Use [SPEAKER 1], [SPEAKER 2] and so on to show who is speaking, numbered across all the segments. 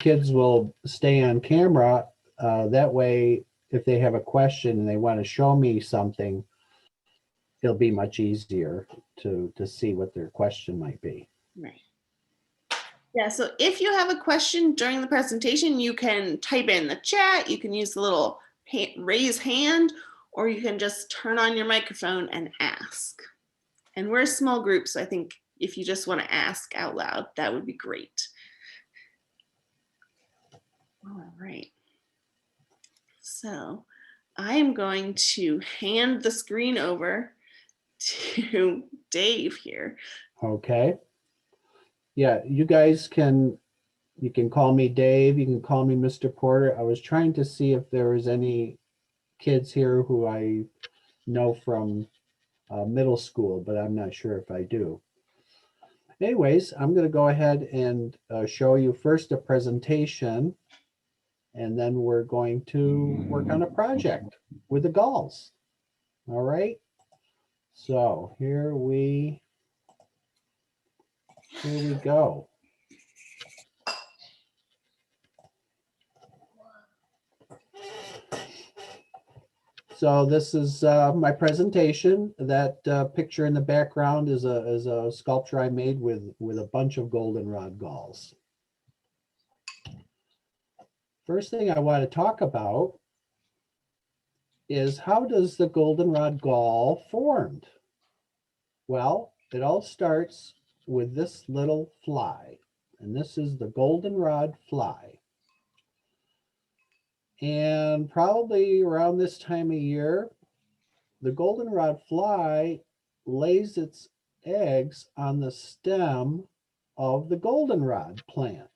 [SPEAKER 1] kids will stay on camera. That way, if they have a question and they want to show me something, it'll be much easier to see what their question might be.
[SPEAKER 2] Right. Yeah, so if you have a question during the presentation, you can type in the chat, you can use the little raise hand, or you can just turn on your microphone and ask. And we're a small group, so I think if you just want to ask out loud, that would be great. All right. So I am going to hand the screen over to Dave here.
[SPEAKER 1] Okay. Yeah, you guys can call me Dave, you can call me Mr. Porter. I was trying to see if there was any kids here who I know from middle school, but I'm not sure if I do. Anyways, I'm going to go ahead and show you first a presentation, and then we're going to work on a project with the galls. All right. So here we go. So this is my presentation. That picture in the background is a sculpture I made with a bunch of goldenrod galls. First thing I want to talk about is, how does the goldenrod gall formed? Well, it all starts with this little fly, and this is the goldenrod fly. And probably around this time of year, the goldenrod fly lays its eggs on the stem of the goldenrod plant.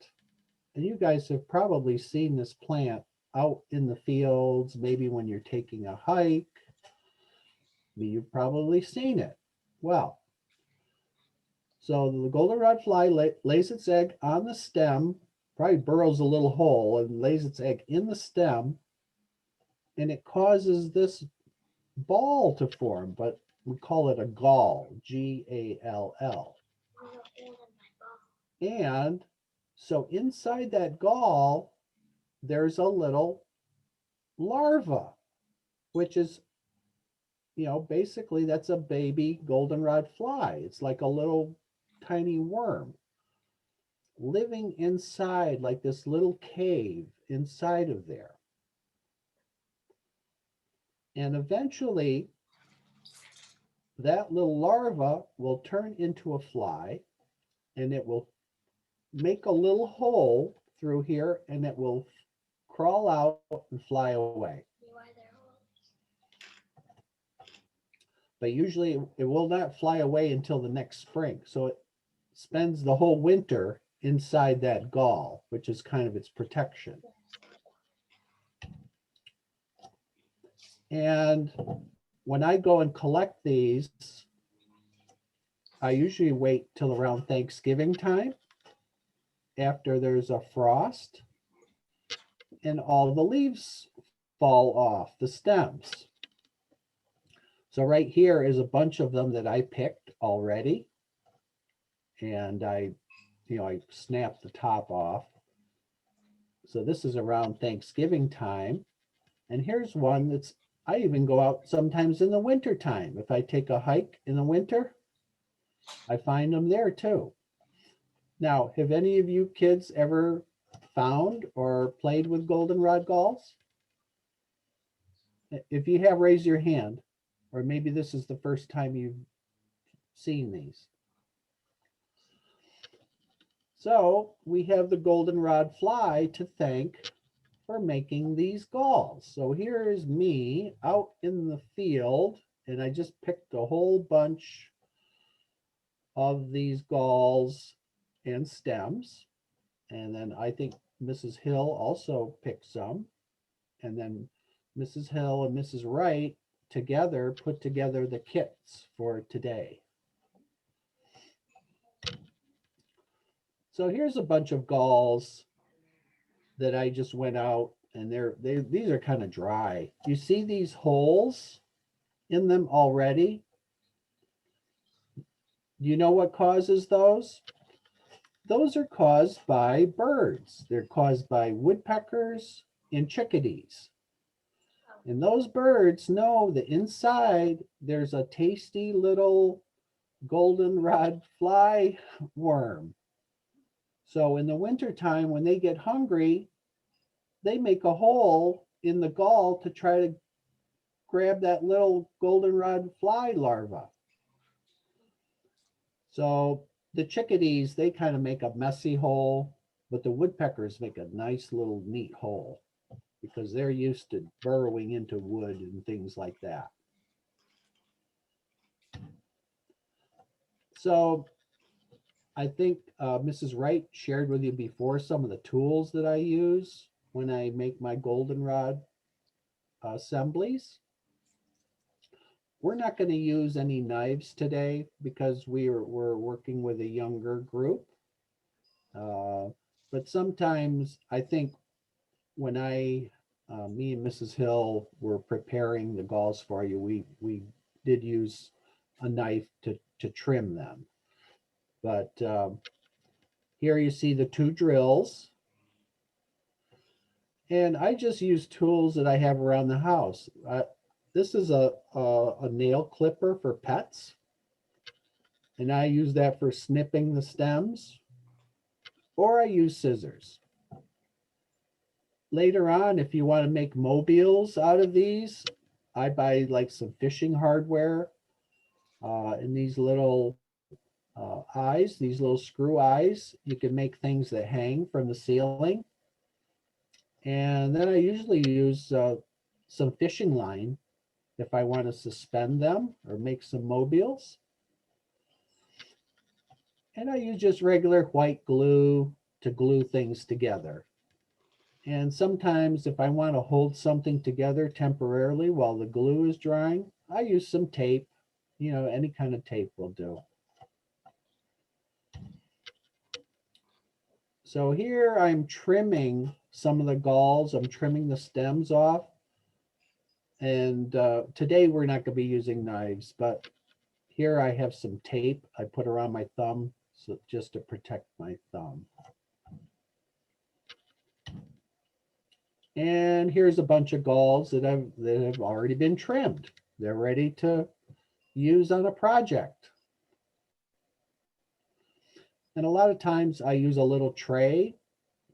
[SPEAKER 1] And you guys have probably seen this plant out in the fields, maybe when you're taking a hike. You've probably seen it. Well, so the goldenrod fly lays its egg on the stem, probably burrows a little hole and lays its egg in the stem, and it causes this ball to form, but we call it a gall, G-A-L-L. And so inside that gall, there's a little larva, which is, basically that's a baby goldenrod fly. It's like a little tiny worm living inside, like this little cave inside of there. And eventually that little larva will turn into a fly, and it will make a little hole through here, and it will crawl out and fly away. But usually it will not fly away until the next spring. So it spends the whole winter inside that gall, which is kind of its protection. And when I go and collect these, I usually wait till around Thanksgiving time, after there's a frost and all the leaves fall off the stems. So right here is a bunch of them that I picked already. And I snapped the top off. So this is around Thanksgiving time. And here's one that's, I even go out sometimes in the winter time. If I take a hike in the winter, I find them there too. Now, have any of you kids ever found or played with goldenrod galls? If you have, raise your hand, or maybe this is the first time you've seen these. So we have the goldenrod fly to thank for making these galls. So here is me out in the field, and I just picked a whole bunch of these galls and stems. And then I think Mrs. Hill also picked some. And then Mrs. Hill and Mrs. Wright together put together the kits for today. So here's a bunch of galls that I just went out, and these are kind of dry. You see these holes in them already? Do you know what causes those? those are caused by birds. They're caused by woodpeckers and chickadees. And those birds know that inside there's a tasty little goldenrod fly worm. So in the wintertime, when they get hungry, they make a hole in the gall to try to grab that little goldenrod fly larva. So the chickadees, they kind of make a messy hole, but the woodpeckers make a nice little neat hole because they're used to burrowing into wood and things like that. So I think Mrs. Wright shared with you before some of the tools that I use when I make my goldenrod assemblies. We're not going to use any knives today because we're working with a younger group. But sometimes I think when me and Mrs. Hill were preparing the galls for you, we did use a knife to trim them. But here you see the two drills. And I just use tools that I have around the house. This is a nail clipper for pets. And I use that for snipping the stems. Or I use scissors. Later on, if you want to make mobiles out of these, I buy like some fishing hardware and these little eyes, these little screw eyes. You can make things that hang from the ceiling. And then I usually use some fishing line if I want to suspend them or make some mobiles. And I use just regular white glue to glue things together. And sometimes if I want to hold something together temporarily while the glue is drying, I use some tape. You know, any kind of tape will do. So here I'm trimming some of the galls. I'm trimming the stems off. And today we're not going to be using knives, but here I have some tape I put around my thumb so just to protect my thumb. And here's a bunch of galls that have already been trimmed. They're ready to use on a project. And a lot of times I use a little tray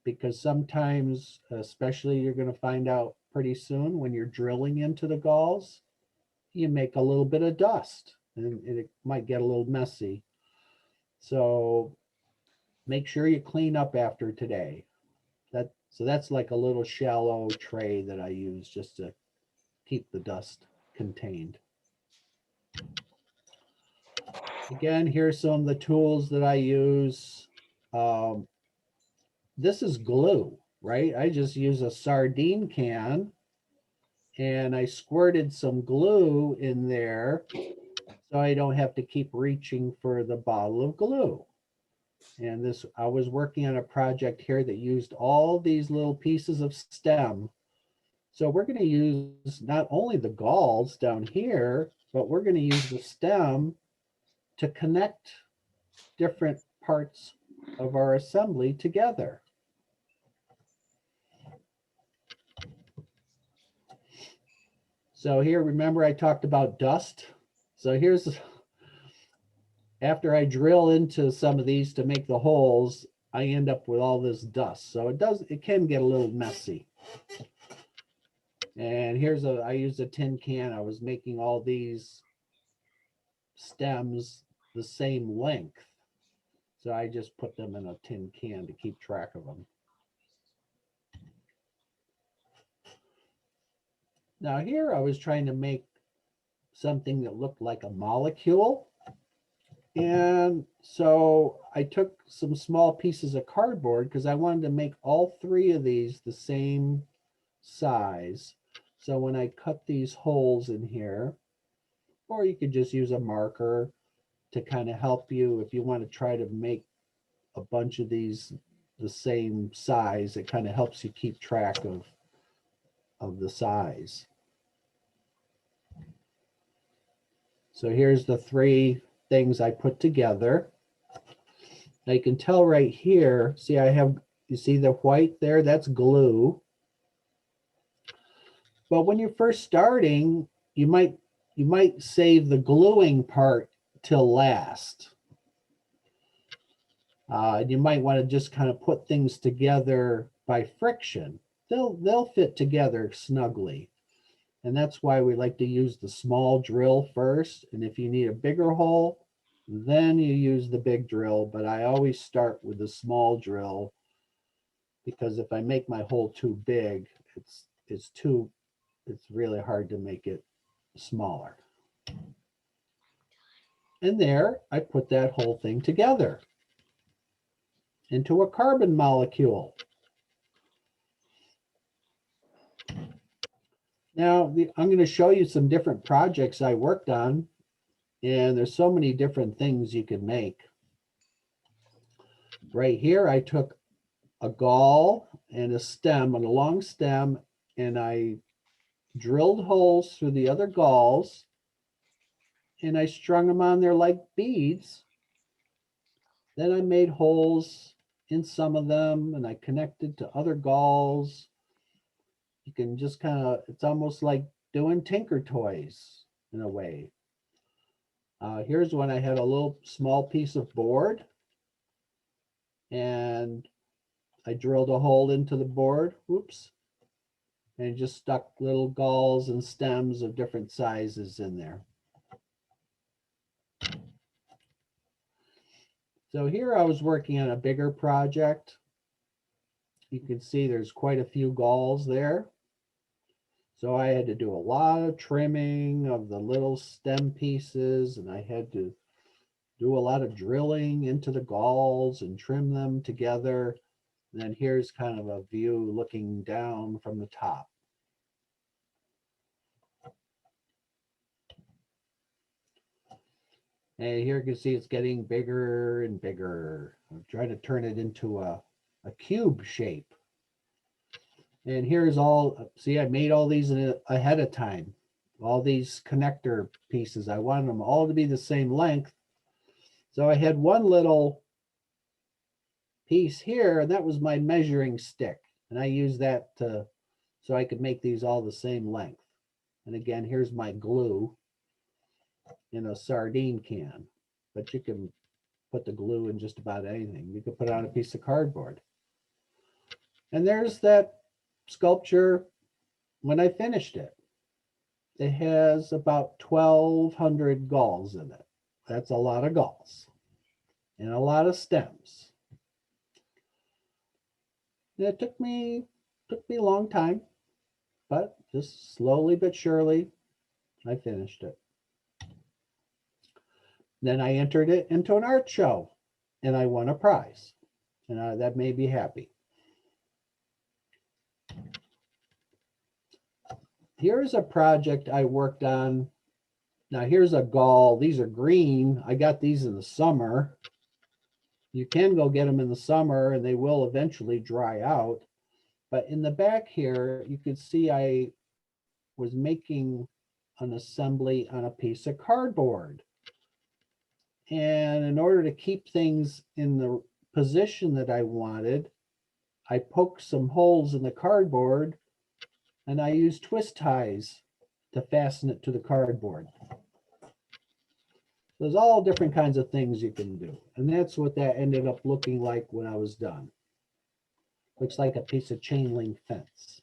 [SPEAKER 1] because sometimes, especially you're going to find out pretty soon when you're drilling into the galls, you make a little bit of dust and it might get a little messy. So make sure you clean up after today. So that's like a little shallow tray that I use just to keep the dust contained. Again, here's some of the tools that I use. This is glue, right? I just use a sardine can and I squirted some glue in there so I don't have to keep reaching for the bottle of glue. And this, I was working on a project here that used all these little pieces of stem. So we're going to use not only the galls down here, but we're going to use the stem to connect different parts of our assembly together. So here, remember I talked about dust. So here's, after I drill into some of these to make the holes, I end up with all this dust. So it can get a little messy. And here's I used a tin can. I was making all these stems the same length. So I just put them in a tin can to keep track of them. Now here I was trying to make something that looked like a molecule. And so I took some small pieces of cardboard because I wanted to make all three of these the same size. So when I cut these holes in here, or you could just use a marker to kind of help you if you want to try to make a bunch of these the same size, it kind of helps you keep track of the size. So here's the three things I put together. Now you can tell right here, see you see the white there, that's glue. But when you're first starting, you might save the gluing part till last. You might want to just kind of put things together by friction. They'll fit together snugly. And that's why we like to use the small drill first. And if you need a bigger hole, then you use the big drill. But I always start with the small drill, because if I make my hole too big, it's really hard to make it smaller. And there, I put that whole thing together into a carbon molecule. Now, I'm going to show you some different projects I worked on, and there's so many different things you can make. Right here, I took a gall and a stem, and a long stem, and I drilled holes through the other galls, and I strung them on there like beads. Then I made holes in some of them, and I connected to other galls. You can just kind of, it's almost like doing Tinker Toys in a way. Here's when I had a little small piece of board, and I drilled a hole into the board, whoops, and just stuck little galls and stems of different sizes in there. So here I was working on a bigger project. You can see there's quite a few galls there. So I had to do a lot of trimming of the little stem pieces, and I had to do a lot of drilling into the galls and trim them together. And then here's kind of a view looking down from the top. And here you can see it's getting bigger and bigger. I'm trying to turn it into a cube shape. And here's all, see, I made all these ahead of time. All these connector pieces, I wanted them all to be the same length. So I had one little piece here, and that was my measuring stick. And I used that so I could make these all the same length. And again, here's my glue in a sardine can, but you can put the glue in just about anything. You could put it on a piece of cardboard. And there's that sculpture when I finished it. It has about 1,200 galls in it. That's a lot of galls and a lot of stems. And it took me a long time, but just slowly but surely, I finished it. Then I entered it into an art show, and I won a prize, and that made me happy. Here's a project I worked on. Now here's a gall. These are green. I got these in the summer. You can go get them in the summer, and they will eventually dry out. But in the back here, you can see I was making an assembly on a piece of cardboard. And in order to keep things in the position that I wanted, I poked some holes in the cardboard, and I used twist ties to fasten it to the cardboard. There's all different kinds of things you can do. And that's what that ended up looking like when I was done. Looks like a piece of chain link fence.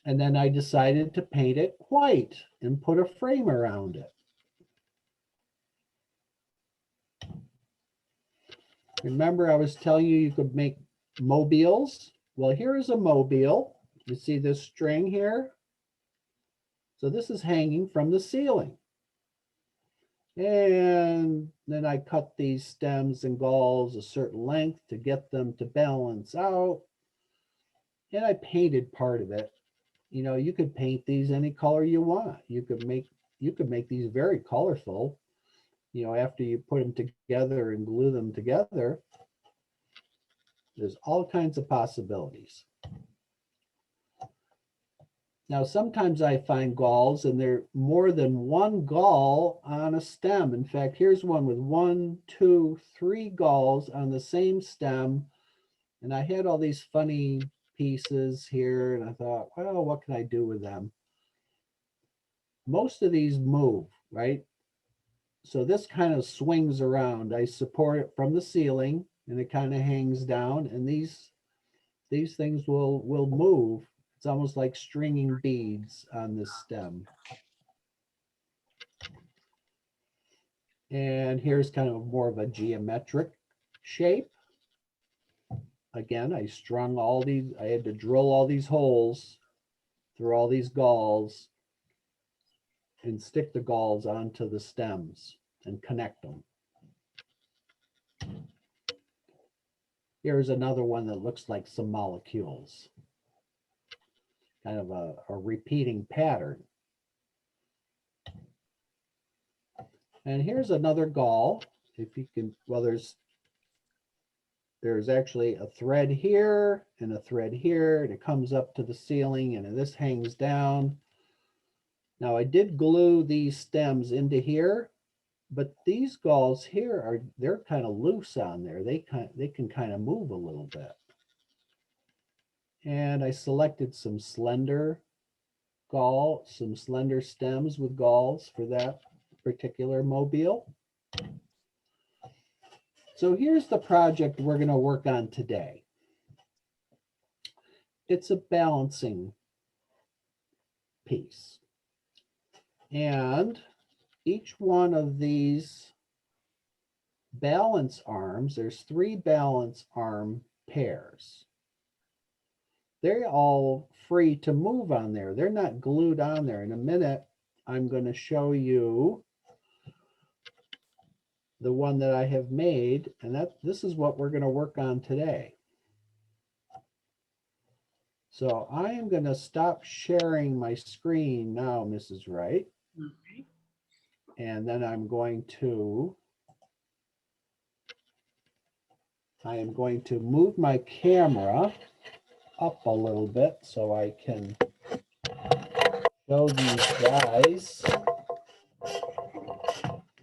[SPEAKER 1] And then I decided to paint it white and put a frame around it. Remember, I was telling you could make mobiles. Well, here is a mobile. You see this string here? So this is hanging from the ceiling. And then I cut these stems and galls a certain length to get them to balance out. And I painted part of it. You know, you could paint these any color you want. You could make these very colorful. You know, after you put them together and glue them together, there's all kinds of possibilities. Now, sometimes I find galls and there are more than one gall on a stem. In fact, here's one with 1, 2, 3 galls on the same stem. And I had all these funny pieces here and I thought, well, what can I do with them? Most of these move, right? So this kind of swings around. I support it from the ceiling and it kind of hangs down, and these things will move. It's almost like stringing beads on this stem. And here's kind of more of a geometric shape. Again, I strung all these, I had to drill all these holes through all these galls and stick the galls onto the stems and connect them. Here's another one that looks like some molecules, kind of a repeating pattern. And here's another gall. If you can, well, there's actually a thread here and a thread here, and it comes up to the ceiling and this hangs down. Now I did glue these stems into here, but these galls here they're kind of loose on there. They can kind of move a little bit. And I selected some slender stems with galls for that particular mobile. So here's the project we're going to work on today. It's a balancing piece. And each one of these balance arms, there's 3 balance arm pairs. They're all free to move on there. They're not glued on there. In a minute, I'm going to show you the one that I have made, and this is what we're going to work on today. So I am going to stop sharing my screen now, Mrs. Wright.
[SPEAKER 2] Okay.
[SPEAKER 1] And then I am going to move my camera up a little bit so I can show these guys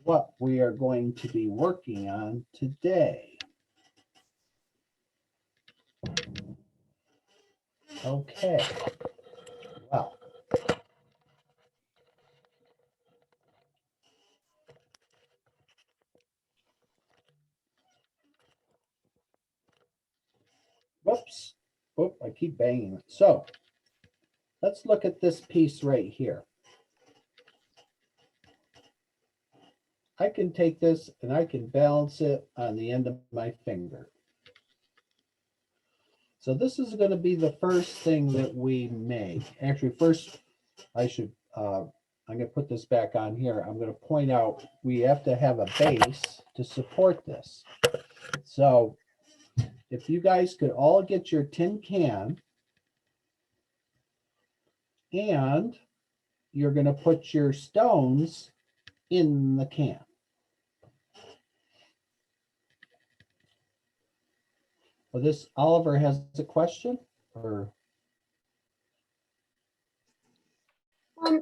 [SPEAKER 1] what we are going to be working on today. Okay. Well, whoops. Oh, I keep banging it. So let's look at this piece right here. I can take this and I can balance it on the end of my finger. So this is going to be the first thing that we make. Actually, first I'm going to put this back on here. I'm going to point out we have to have a base to support this. So if you guys could all get your tin can, and you're going to put your stones in the can. Well, this Oliver has a question, or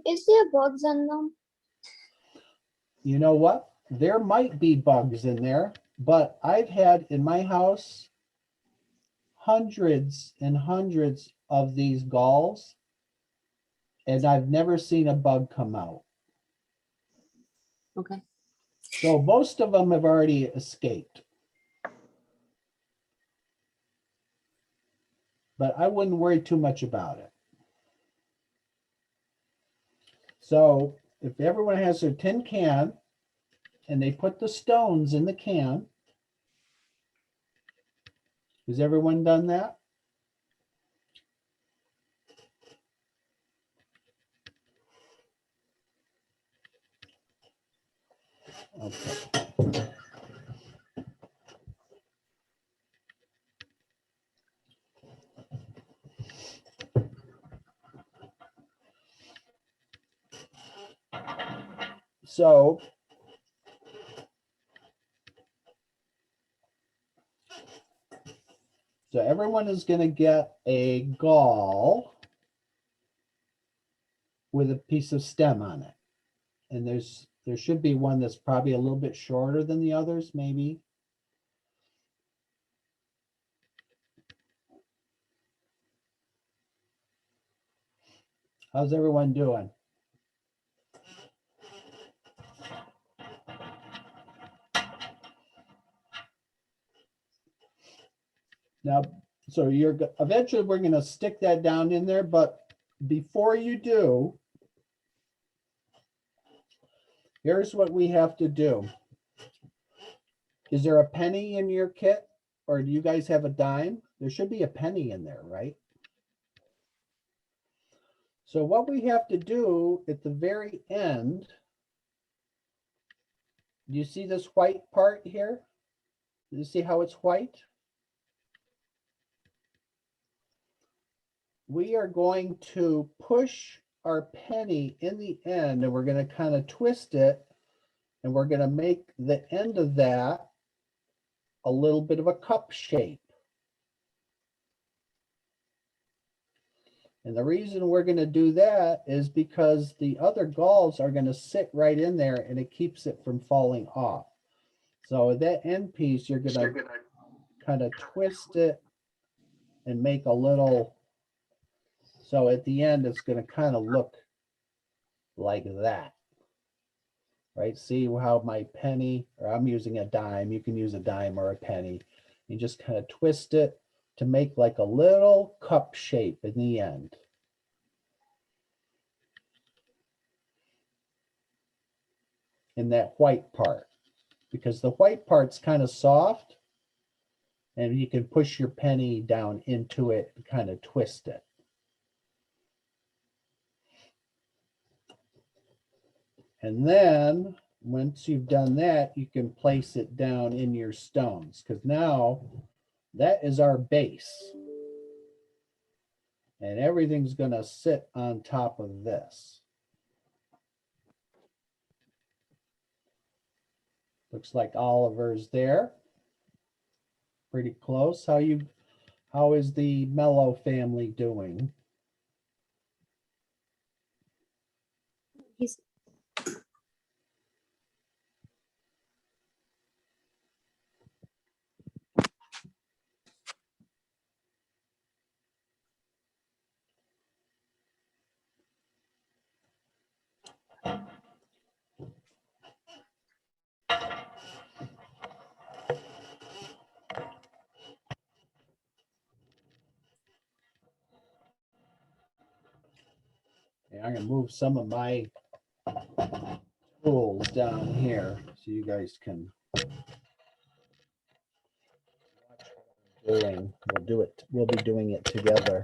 [SPEAKER 3] is there bugs on them?
[SPEAKER 1] you know what? There might be bugs in there, but I've had in my house hundreds and hundreds of these galls, and I've never seen a bug come out.
[SPEAKER 3] Okay.
[SPEAKER 1] So most of them have already escaped. But I wouldn't worry too much about it. So if everyone has their tin can and they put the stones in the can, has everyone done that? Okay. So everyone is going to get a gall with a piece of stem on it. And there should be one that's probably a little bit shorter than the others, maybe. How's everyone doing? Now, so eventually we're going to stick that down in there, but before you do, here's what we have to do. Is there a penny in your kit, or do you guys have a dime? There should be a penny in there, right? So what we have to do at the very end, do you see this white part here? Do you see how it's white? We are going to push our penny in the end, and we're going to kind of twist it, and we're going to make the end of that a little bit of a cup shape. And the reason we're going to do that is because the other galls are going to sit right in there, and it keeps it from falling off. So that end piece, you're going to kind of twist it and make a little, so at the end, it's going to kind of look like that. Right? See how my penny, or I'm using a dime, you can use a dime or a penny. You just kind of twist it to make like a little cup shape in the end. In that white part, because the white part's kind of soft, and you can push your penny down into it and kind of twist it. And then once you've done that, you can place it down in your stones, because now that is our base. And everything's going to sit on top of this. Looks like Oliver's there. Pretty close. How is the Mello family doing?
[SPEAKER 3] He's
[SPEAKER 1] Yeah, I'm gonna move some of my tools down here so you guys can watch what I'm doing. We'll be doing it together.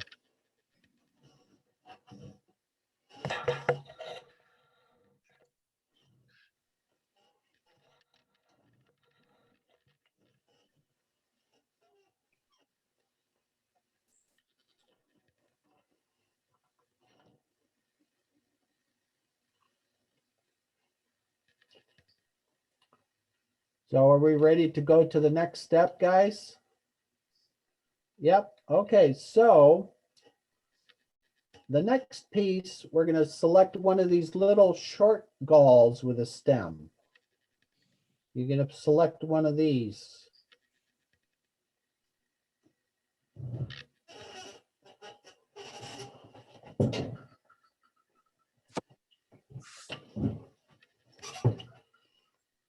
[SPEAKER 1] So are we ready to go to the next step, guys? Yep. Okay, so the next piece, we're going to select one of these little short galls with a stem. You're going to select one of these.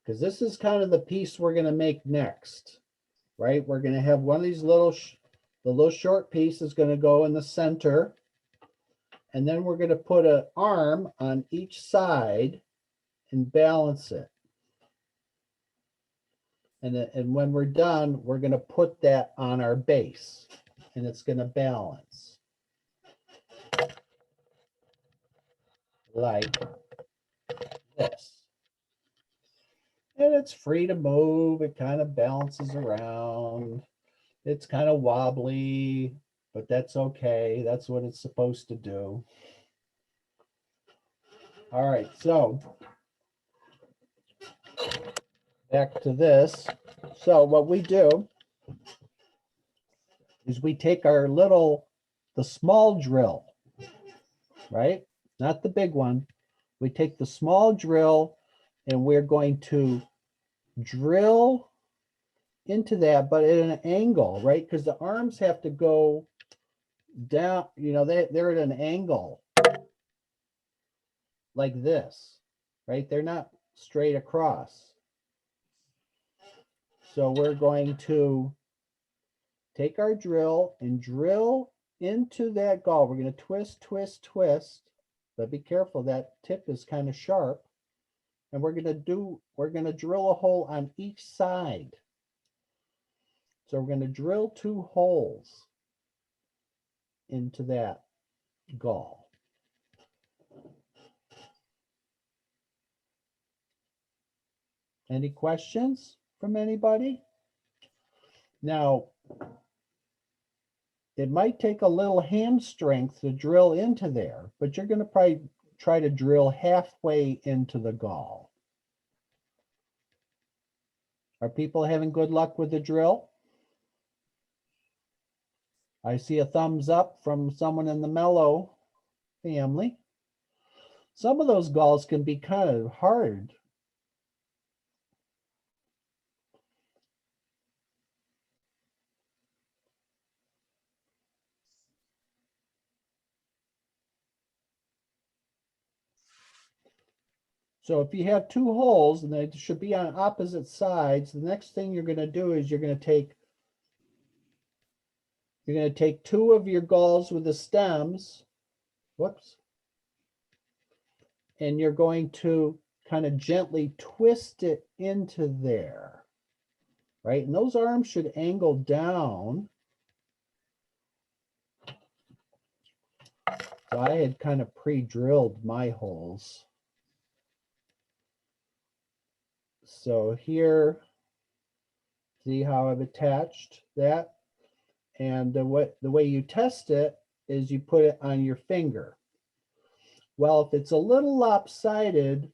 [SPEAKER 1] Because this is kind of the piece we're going to make next, right? We're going to have one of these the little short piece is going to go in the center. And then we're going to put an arm on each side and balance it. And when we're done, we're going to put that on our base, and it's going to balance. Like this. And it's free to move. It kind of balances around. It's kind of wobbly, but that's okay. That's what it's supposed to do. All right, so back to this. So what we do is we take our the small drill, right? not the big one. We take the small drill and we're going to drill into that, but at an angle, right? Because the arms have to go down, you know, they're at an angle like this, right? They're not straight across. So we're going to take our drill and drill into that gall. We're going to twist, twist, twist, but be careful, that tip is kind of sharp. And we're going to drill a hole on each side. So we're going to drill 2 holes into that gall. Any questions from anybody? Now, it might take a little hand strength to drill into there, but you're going to probably try to drill halfway into the gall. Are people having good luck with the drill? I see a thumbs up from someone in the Mellow family. Some of those galls can be kind of hard. So if you have 2 holes and they should be on opposite sides, the next thing you're going to do is you're going to take 2 of your galls with the stems, whoops, and you're going to kind of gently twist it into there, right? And those arms should angle down. So I had kind of pre-drilled my holes. So here, see how I've attached that? And the way you test it is you put it on your finger. Well, if it's a little lopsided,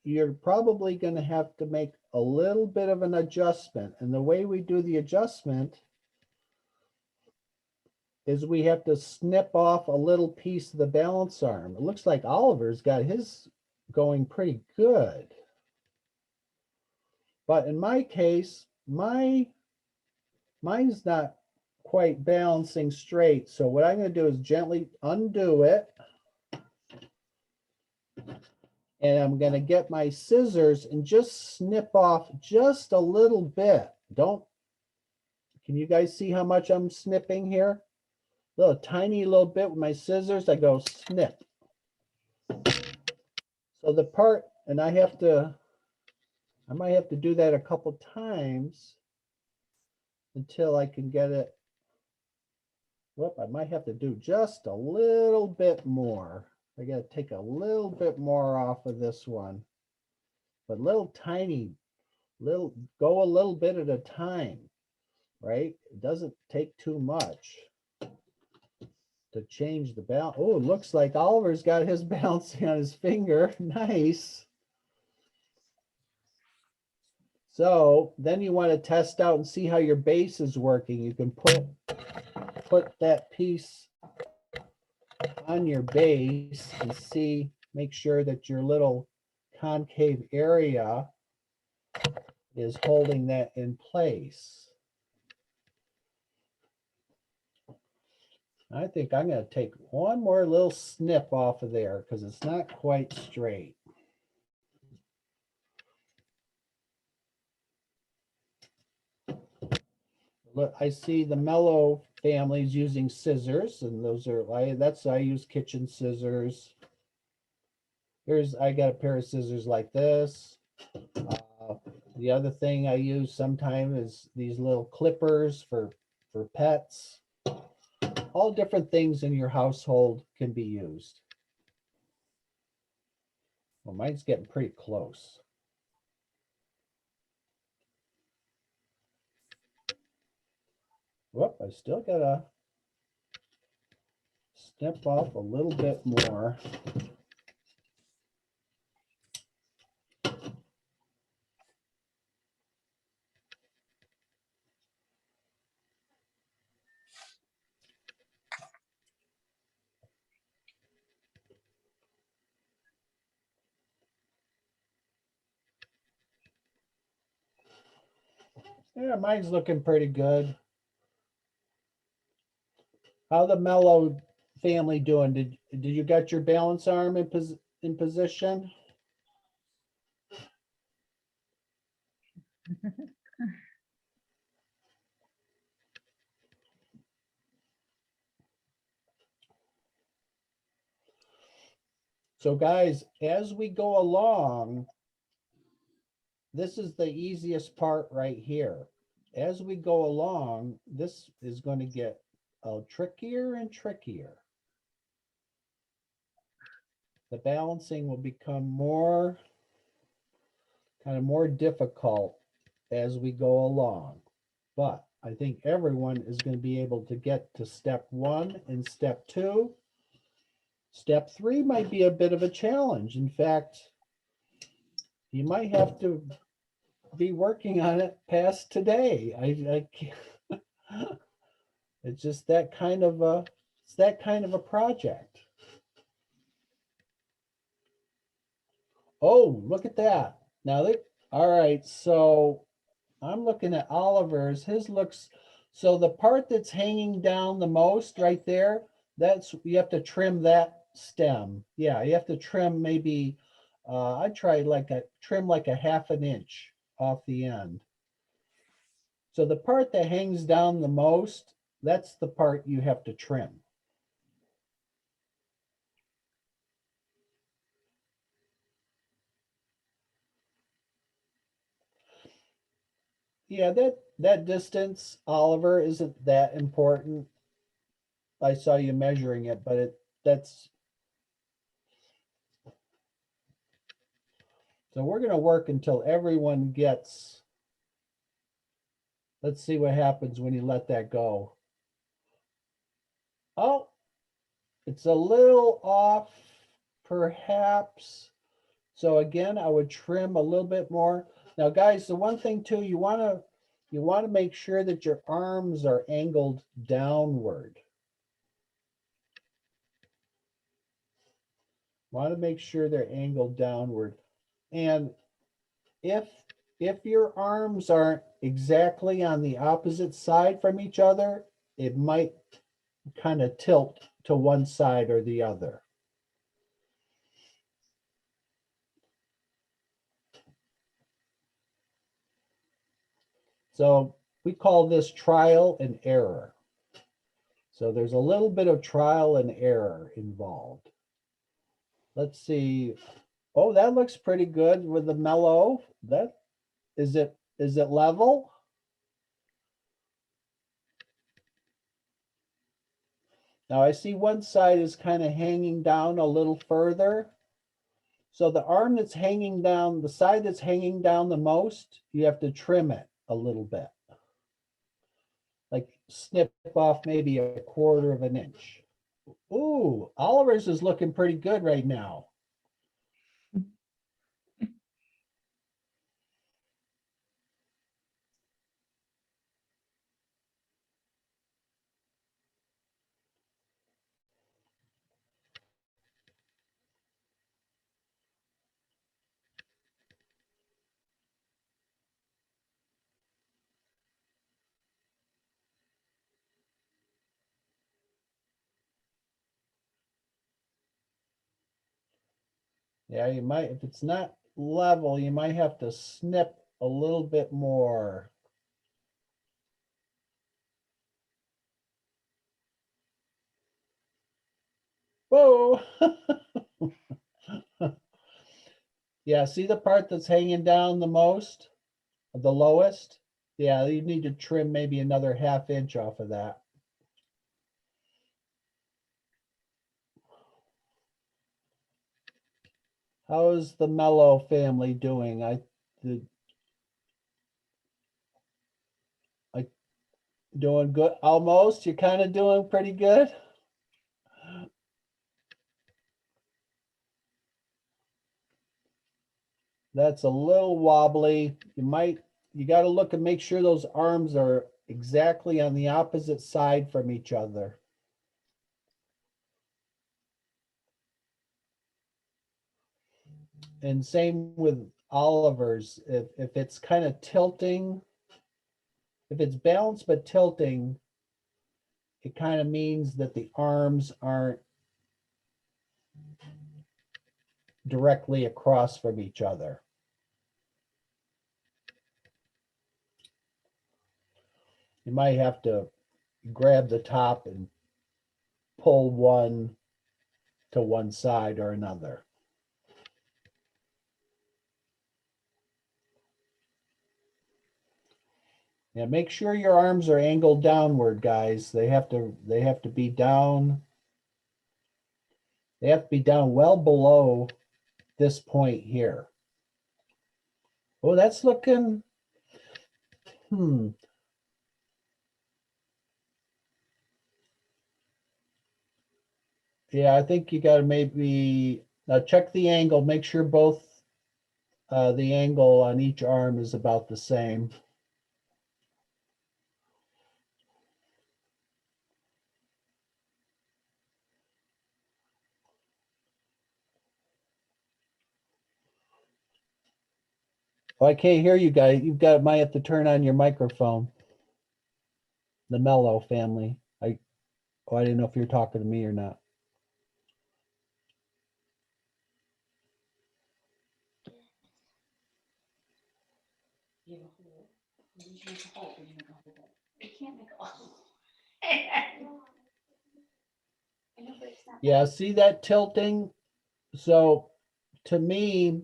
[SPEAKER 1] you're probably going to have to make a little bit of an adjustment. And the way we do the adjustment is we have to snip off a little piece of the balance arm. It looks like Oliver's got his going pretty good. But in my case, mine's not quite balancing straight. So what I'm going to do is gently undo it. And I'm going to get my scissors and just snip off just a little bit. Can you guys see how much I'm snipping here? A little tiny little bit with my scissors. I go snip. So the part, and I might have to do that a couple times until I can get it. Whoop, I might have to do just a little bit more. I got to take a little bit more off of this one, but go a little bit at a time, right? It doesn't take too much to change the balance. Oh, it looks like Oliver's got his balancing on his finger. Nice. So then you want to test out and see how your base is working. You can put that piece on your base and make sure that your little concave area is holding that in place. I think I'm going to take one more little snip off of there because it's not quite straight. Look, I see the Mellow families using scissors, and those are I use kitchen scissors. I got a pair of scissors like this. The other thing I use sometimes is these little clippers for pets. All different things in your household can be used. Well, mine's getting pretty close. Whoop, I still gotta snip off a little bit more. Yeah, mine's looking pretty good. How the Mellow family doing? Did you got your balance arm in position? So guys, as we go along, this is the easiest part right here. As we go along, this is going to get trickier and trickier. The balancing will become more difficult as we go along. But I think everyone is going to be able to get to step 1 and step 2. Step 3 might be a bit of a challenge. In fact, you might have to be working on it past today. I can't, it's just that kind of a project. Oh, look at that. Now, all right, so I'm looking at Oliver's. His looks, so the part that's hanging down the most right there, you have to trim that stem. Yeah, you have to trim maybe, I tried trim like a half an inch off the end. So the part that hangs down the most, that's the part you have to trim. Yeah, that distance, Oliver, isn't that important. I saw you measuring it, but that's, so we're going to work until everyone gets, let's see what happens when you let that go. Oh, it's a little off, perhaps. So again, I would trim a little bit more. Now, guys, the one thing too, you want to make sure that your arms are angled downward. Want to make sure they're angled downward. And if your arms aren't exactly on the opposite side from each other, it might kind of tilt to one side or the other. So we call this trial and error. So there's a little bit of trial and error involved. Let's see. Oh, that looks pretty good with the Mellow. That is it level? Now I see one side is kind of hanging down a little further. So the arm that's hanging down, the side that's hanging down the most, you have to trim it a little bit. Like snip off maybe a quarter of an inch. Ooh, Oliver's is looking pretty good right now. Yeah, you might, if it's not level, you might have to snip a little bit more. Whoa. Yeah, see the part that's hanging down the most, the lowest? Yeah, you need to trim maybe another half inch off of that. How is the Mellow family doing? Doing good. Almost. You're kind of doing pretty good. That's a little wobbly. You got to look and make sure those arms are exactly on the opposite side from each other. And same with Oliver's. If it's kind of tilting, if it's balanced but tilting, it kind of means that the arms aren't directly across from each other. You might have to grab the top and pull one to one side or another. Yeah, make sure your arms are angled downward, guys. They have to be down. They have to be down well below this point here. Oh, that's looking, Yeah, I think you got to maybe now check the angle, make sure both the angle on each arm is about the same. Oh, I can't hear you guys. Might have to turn on your microphone. The Mellow family. I didn't know if you're talking to me or not. Yeah, see that tilting? So to me,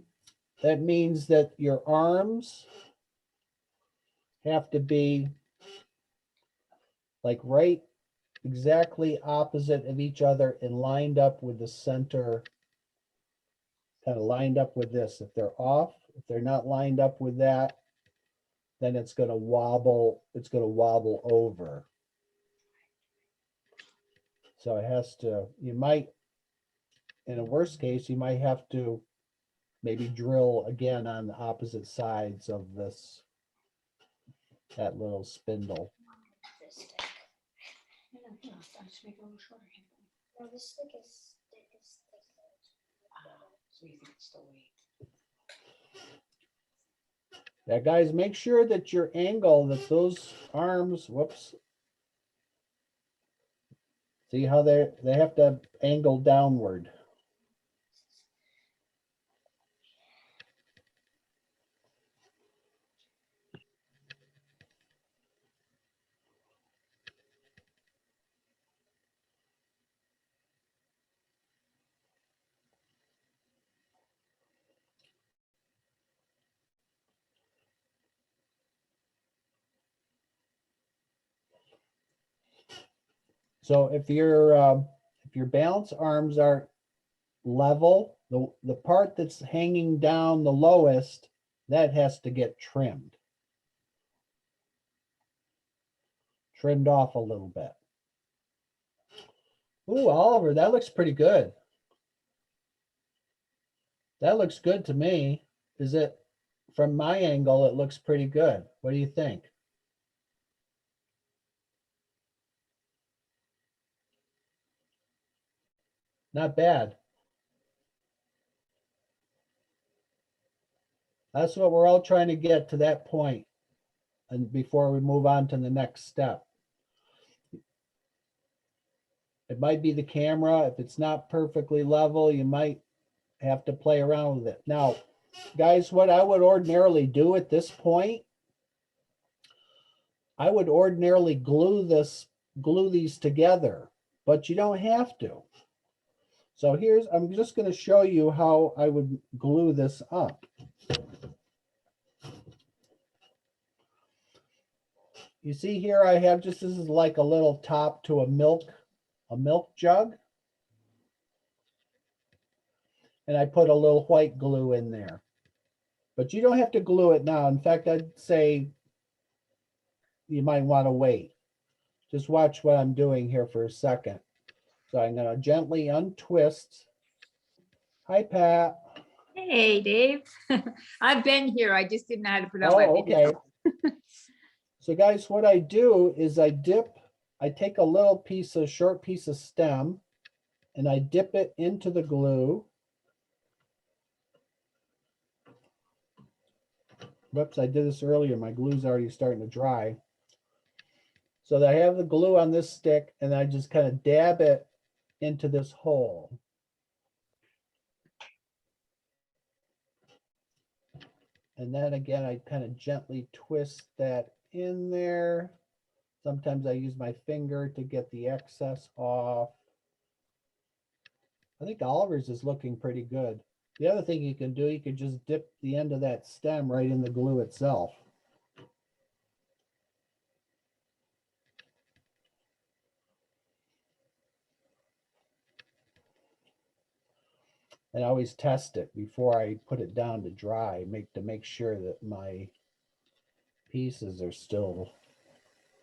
[SPEAKER 1] that means that your arms have to be like right exactly opposite of each other and lined up with the center, kind of lined up with this. If they're off, if they're not lined up with that, then it's going to wobble. It's going to wobble over. So it has to, you might, in a worst case, you might have to maybe drill again on the opposite sides of this, that little spindle.
[SPEAKER 3] No, this stick is
[SPEAKER 1] Yeah, guys, make sure that your angle, that those arms, whoops. See how they have to angle downward. So if your balance arms are level, the part that's hanging down the lowest, that has to get trimmed off a little bit. Ooh, Oliver, that looks pretty good. That looks good to me. Is it, from my angle, it looks pretty good. What do you think? Not bad. That's what we're all trying to get to, that point, and before we move on to the next step. It might be the camera. If it's not perfectly level, you might have to play around with it. Now, guys, what I would ordinarily do at this point, I would ordinarily glue these together, but you don't have to. So I'm just going to show you how I would glue this up. You see here, I have this is like a little top to a milk jug. And I put a little white glue in there. But you don't have to glue it now. In fact, I'd say you might want to wait. Just watch what I'm doing here for a second. So I'm going to gently untwist. Hi, Pat.
[SPEAKER 4] Hey, Dave. I've been here. I just didn't know how to put on my
[SPEAKER 1] Oh,
[SPEAKER 4] video.
[SPEAKER 1] okay. So guys, what I do is I take a little short piece of stem, and I dip it into the glue. Whoops, I did this earlier. My glue's already starting to dry. So that I have the glue on this stick and I just kind of dab it into this hole. And then again, I kind of gently twist that in there. Sometimes I use my finger to get the excess off. I think Oliver's is looking pretty good. The other thing you can do, you can just dip the end of that stem right in the glue itself. And I always test it before I put it down to dry, make sure that my pieces are still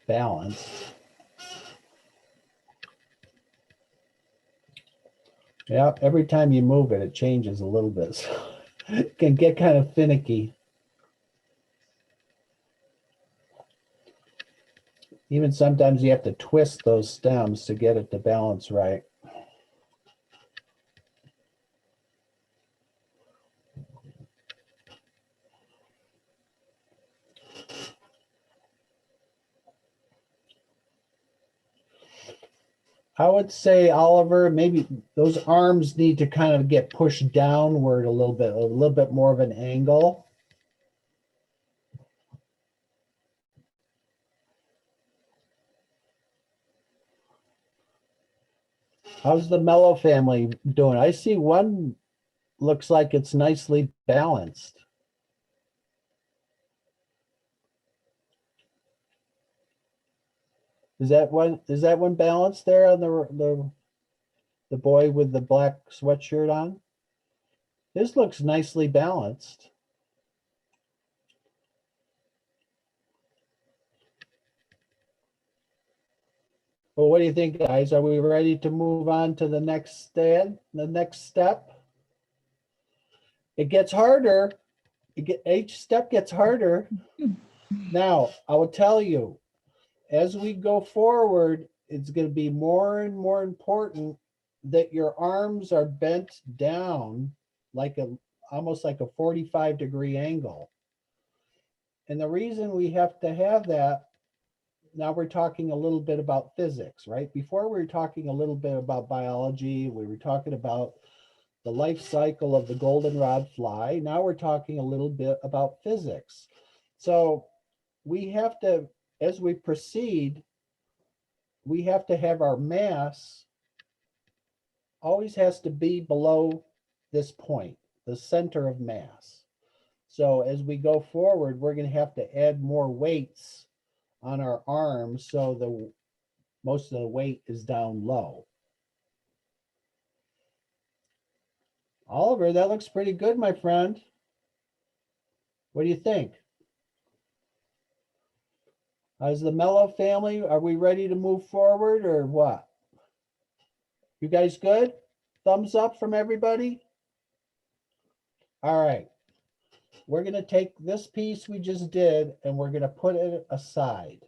[SPEAKER 1] balanced. Yeah, every time you move it, it changes a little bit. So it can get kind of finicky. Even sometimes you have to twist those stems to get it to balance right. I would say, Oliver, maybe those arms need to kind of get pushed downward a little bit more of an angle. How's the Mellow family doing? I see one looks like it's nicely balanced. Is that one balanced there on the boy with the black sweatshirt on? This looks nicely balanced. Well, what do you think, guys? Are we ready to move on to the next step? It gets harder. Each step gets harder. Now, I will tell you, as we go forward, it's going to be more and more important that your arms are bent down almost like a 45-degree angle. And the reason we have to have that, now we're talking a little bit about physics, right? Before we were talking a little bit about biology, we were talking about the life cycle of the goldenrod fly. Now we're talking a little bit about physics. So we have to, as we proceed, we have to have our mass always has to be below this point, the center of mass. So as we go forward, we're going to have to add more weights on our arms so most of the weight is down low. Oliver, that looks pretty good, my friend. What do you think? As the Mellow family, are we ready to move forward or what? You guys good? Thumbs up from everybody? All right. We're going to take this piece we just did and we're going to put it aside.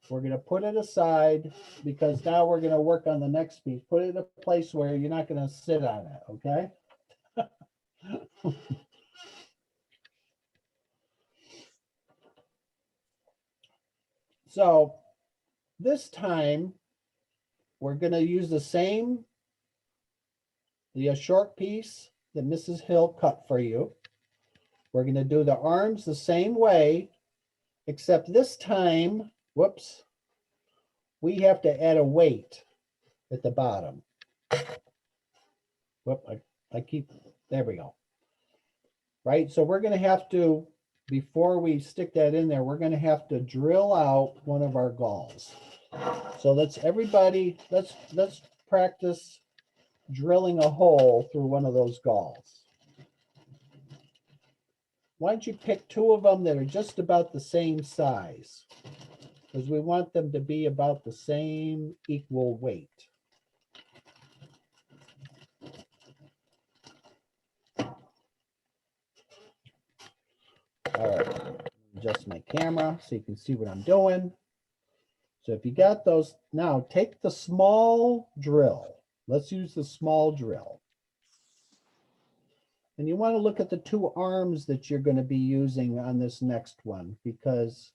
[SPEAKER 1] We're going to put it aside because now we're going to work on the next piece. Put it in a place where you're not going to sit on it, okay? So this time we're going to use the short piece that Mrs. Hill cut for you. We're going to do the arms the same way, except this time, whoops, we have to add a weight at the bottom. Whoop, there we go. Right, so we're going to have to, before we stick that in there, we're going to have to drill out one of our galls. So let's practice drilling a hole through one of those galls. Why don't you pick two of them that are just about the same size? Because we want them to be about the same equal weight. All right, adjust my camera so you can see what I'm doing. So if you got those, now take the small drill. Let's use the small drill. And you want to look at the two arms that you're going to be using on this next one, because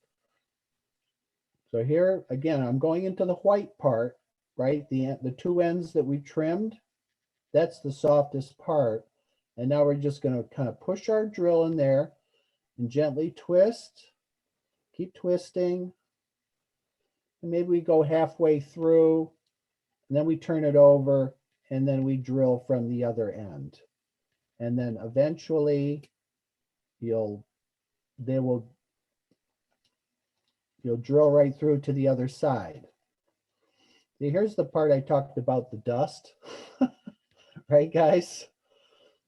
[SPEAKER 1] So here, again, I'm going into the white part, right? The two ends that we trimmed, that's the softest part. And now we're just going to kind of push our drill in there and gently twist, keep twisting. And maybe we go halfway through, and then we turn it over, and then we drill from the other end. And then eventually you'll drill right through to the other side. See, here's the part I talked about, the dust, right, guys?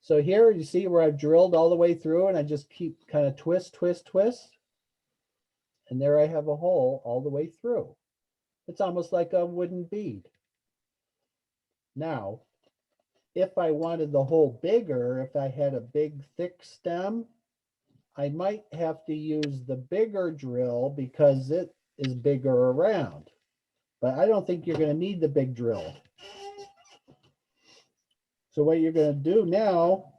[SPEAKER 1] So here you see where I've drilled all the way through, and I just keep kind of twist, twist, twist. And there I have a hole all the way through. It's almost like a wooden bead. Now, if I wanted the hole bigger, if I had a big thick stem, I might have to use the bigger drill because it is bigger around. But I don't think you're going to need the big drill. So what you're going to do now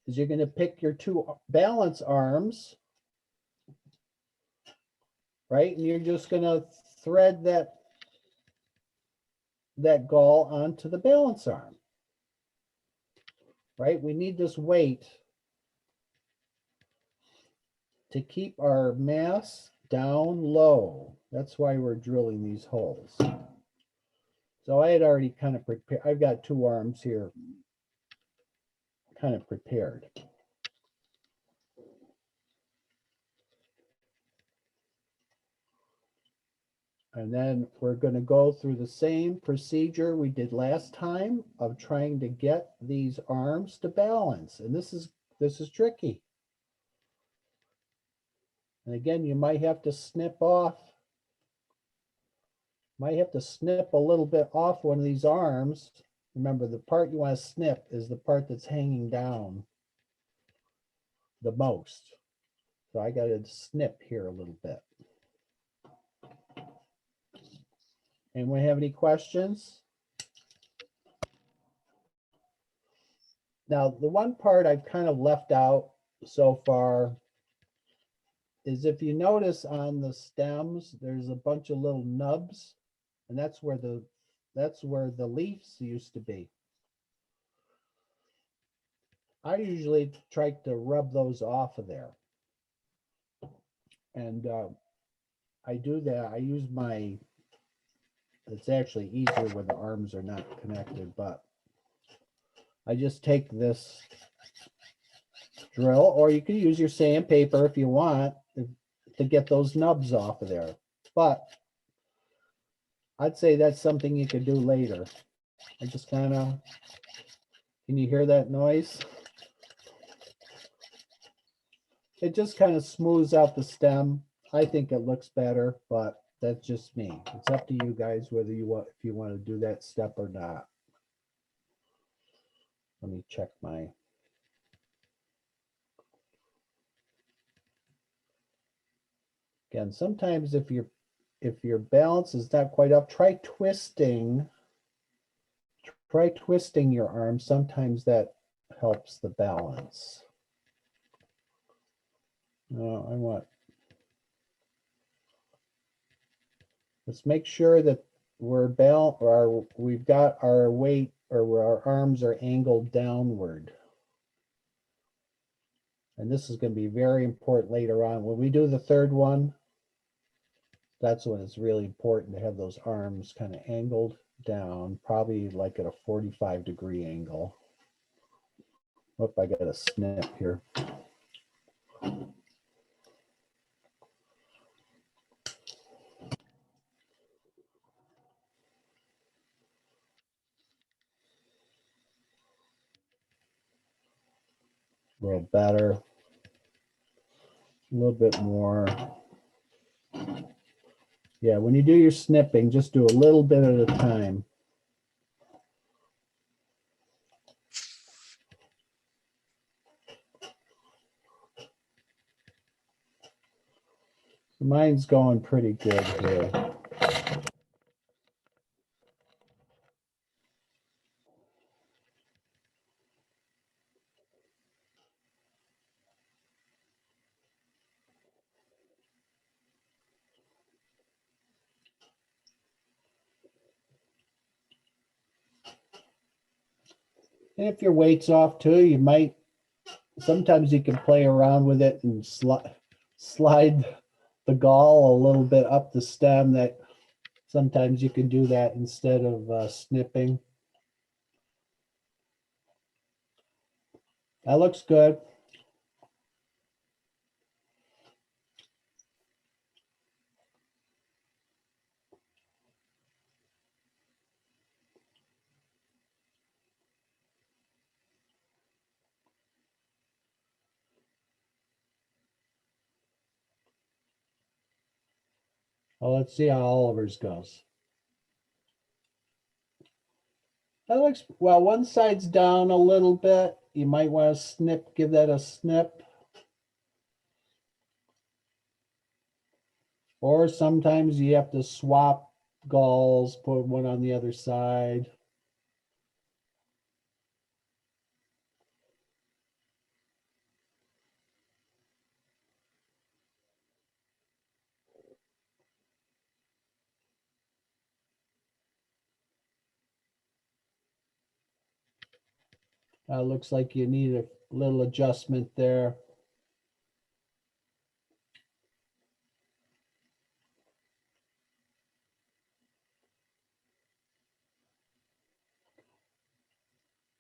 [SPEAKER 1] is you're going to pick your two balance arms, right? And you're just going to thread that gall onto the balance arm, right? We need this weight to keep our mass down low. That's why we're drilling these holes. So I had already kind of prepared. I've got two arms here kind of prepared. And then we're going to go through the same procedure we did last time of trying to get these arms to balance. And this is tricky. And again, you might have to snip a little bit off one of these arms. Remember, the part you want to snip is the part that's hanging down the most. So I got to snip here a little bit. Anyone have any questions? Now, the one part I've kind of left out so far is, if you notice on the stems, there's a bunch of little nubs, and that's where the leaves used to be. I usually try to rub those off of there. And I do that. I use it's actually easier when the arms are not connected, but I just take this drill, or you can use your sandpaper if you want to get those nubs off of there. But I'd say that's something you could do later. I just kind of, can you hear that noise? It just kind of smooths out the stem. I think it looks better, but that's just me. It's up to you guys whether if you want to do that step or not. Let me check my. Again, sometimes if your balance is not quite up, try twisting your arm. Sometimes that helps the balance. No, let's make sure that we've got our weight, or where our arms are angled downward. And this is going to be very important later on. When we do the third one, that's when it's really important to have those arms kind of angled down, probably like at a 45-degree angle. Oop, I got a snip here. A little better, a little bit more. Yeah, when you do your snipping, just do a little bit at a time. Mine's going pretty good here. And if your weight's off too, you might, sometimes you can play around with it and slide the gall a little bit up the stem. That sometimes you can do that instead of snipping. That looks good. Well, let's see how Oliver's goes. That looks, well, one side's down a little bit. You might want to snip, give that a snip. Or sometimes you have to swap galls, put one on the other side. Looks like you need a little adjustment there.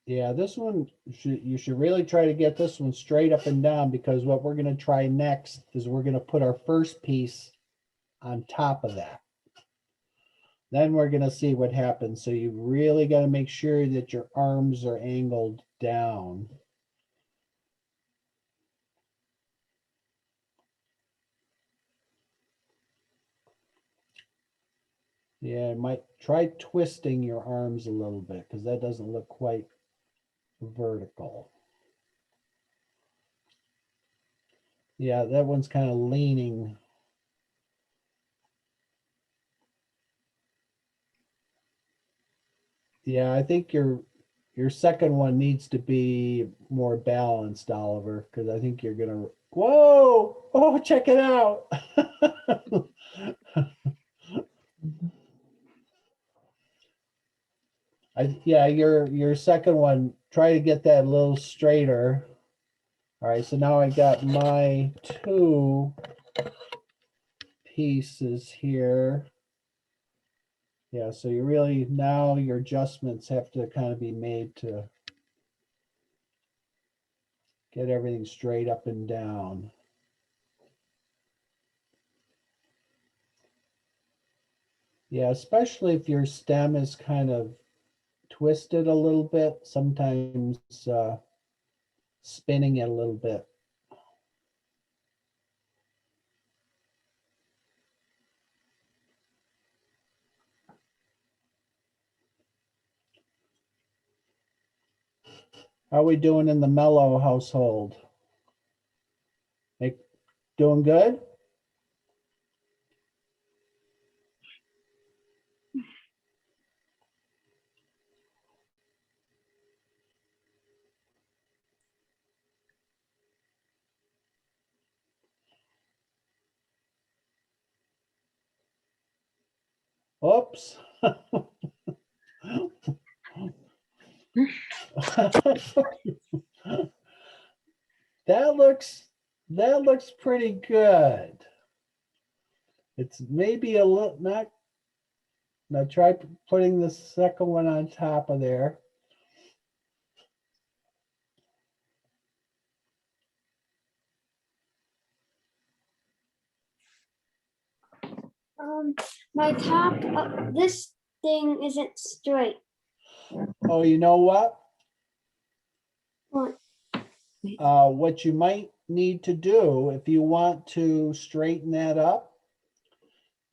[SPEAKER 1] Yeah, this one, you should really try to get this one straight up and down, because what we're going to try next is we're going to put our first piece on top of that. Then we're going to see what happens. So you really got to make sure that your arms are angled down. Yeah, might try twisting your arms a little bit, because that doesn't look quite vertical. Yeah, that one's kind of leaning. Yeah, I think your second one needs to be more balanced, Oliver, because I think you're gonna, whoa, oh, check it out. Yeah, your second one, try to get that a little straighter. All right, so now I got my two pieces here. Yeah, so you really, now your adjustments have to kind of be made to get everything straight up and down. Yeah, especially if your stem is kind of twisted a little bit, sometimes spinning it a little bit. How are we doing in the Mellow household? Doing good? Oops. That looks pretty good. It's maybe a little not. Now try putting the second one on top of there.
[SPEAKER 3] My top, this thing isn't straight.
[SPEAKER 1] Oh, you know what?
[SPEAKER 3] What?
[SPEAKER 1] What you might need to do if you want to straighten that up,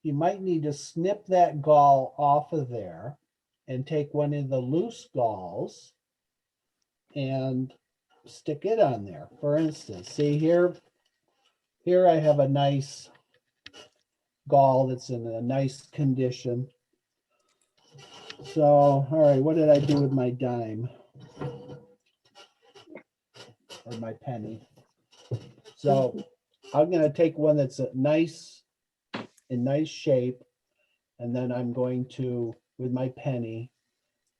[SPEAKER 1] you might need to snip that gall off of there and take one of the loose galls and stick it on there. For instance, see here I have a nice gall that's in a nice condition. So, all right, what did I do with my dime? Or my penny? So I'm going to take one that's a nice, in nice shape, and then I'm going to, with my penny,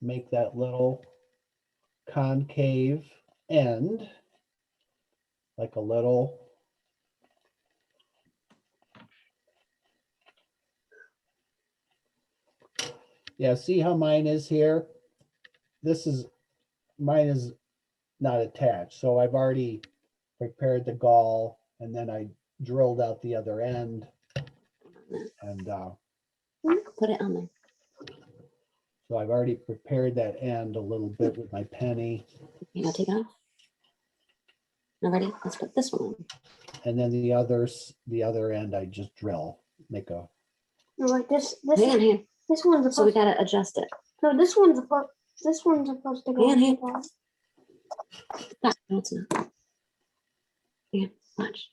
[SPEAKER 1] make that little concave end, like a little. Yeah, see how mine is here? Mine is not attached. So I've already prepared the gall and then I drilled out the other end and
[SPEAKER 5] Put it on there.
[SPEAKER 1] so I've already prepared that end a little bit with my penny.
[SPEAKER 5] You know, take it off. Now ready? Let's put this one on.
[SPEAKER 1] And then the other end, I just drill, make a,
[SPEAKER 3] No, like this
[SPEAKER 5] Hang on, hang on.
[SPEAKER 3] this one's
[SPEAKER 5] So we
[SPEAKER 3] supposed
[SPEAKER 5] gotta adjust it.
[SPEAKER 3] no, this one's supposed to go
[SPEAKER 5] Hang on, hang
[SPEAKER 3] on top.
[SPEAKER 5] Ah, no, it's not. Hang on, watch.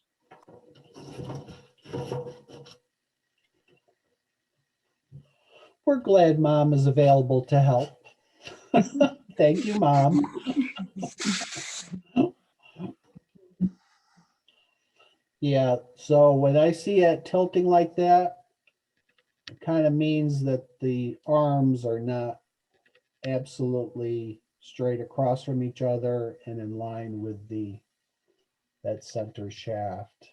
[SPEAKER 1] we're glad Mom is available to help. Thank you, Mom. Yeah, so when I see it tilting like that, it kind of means that the arms are not absolutely straight across from each other and in line with that center shaft.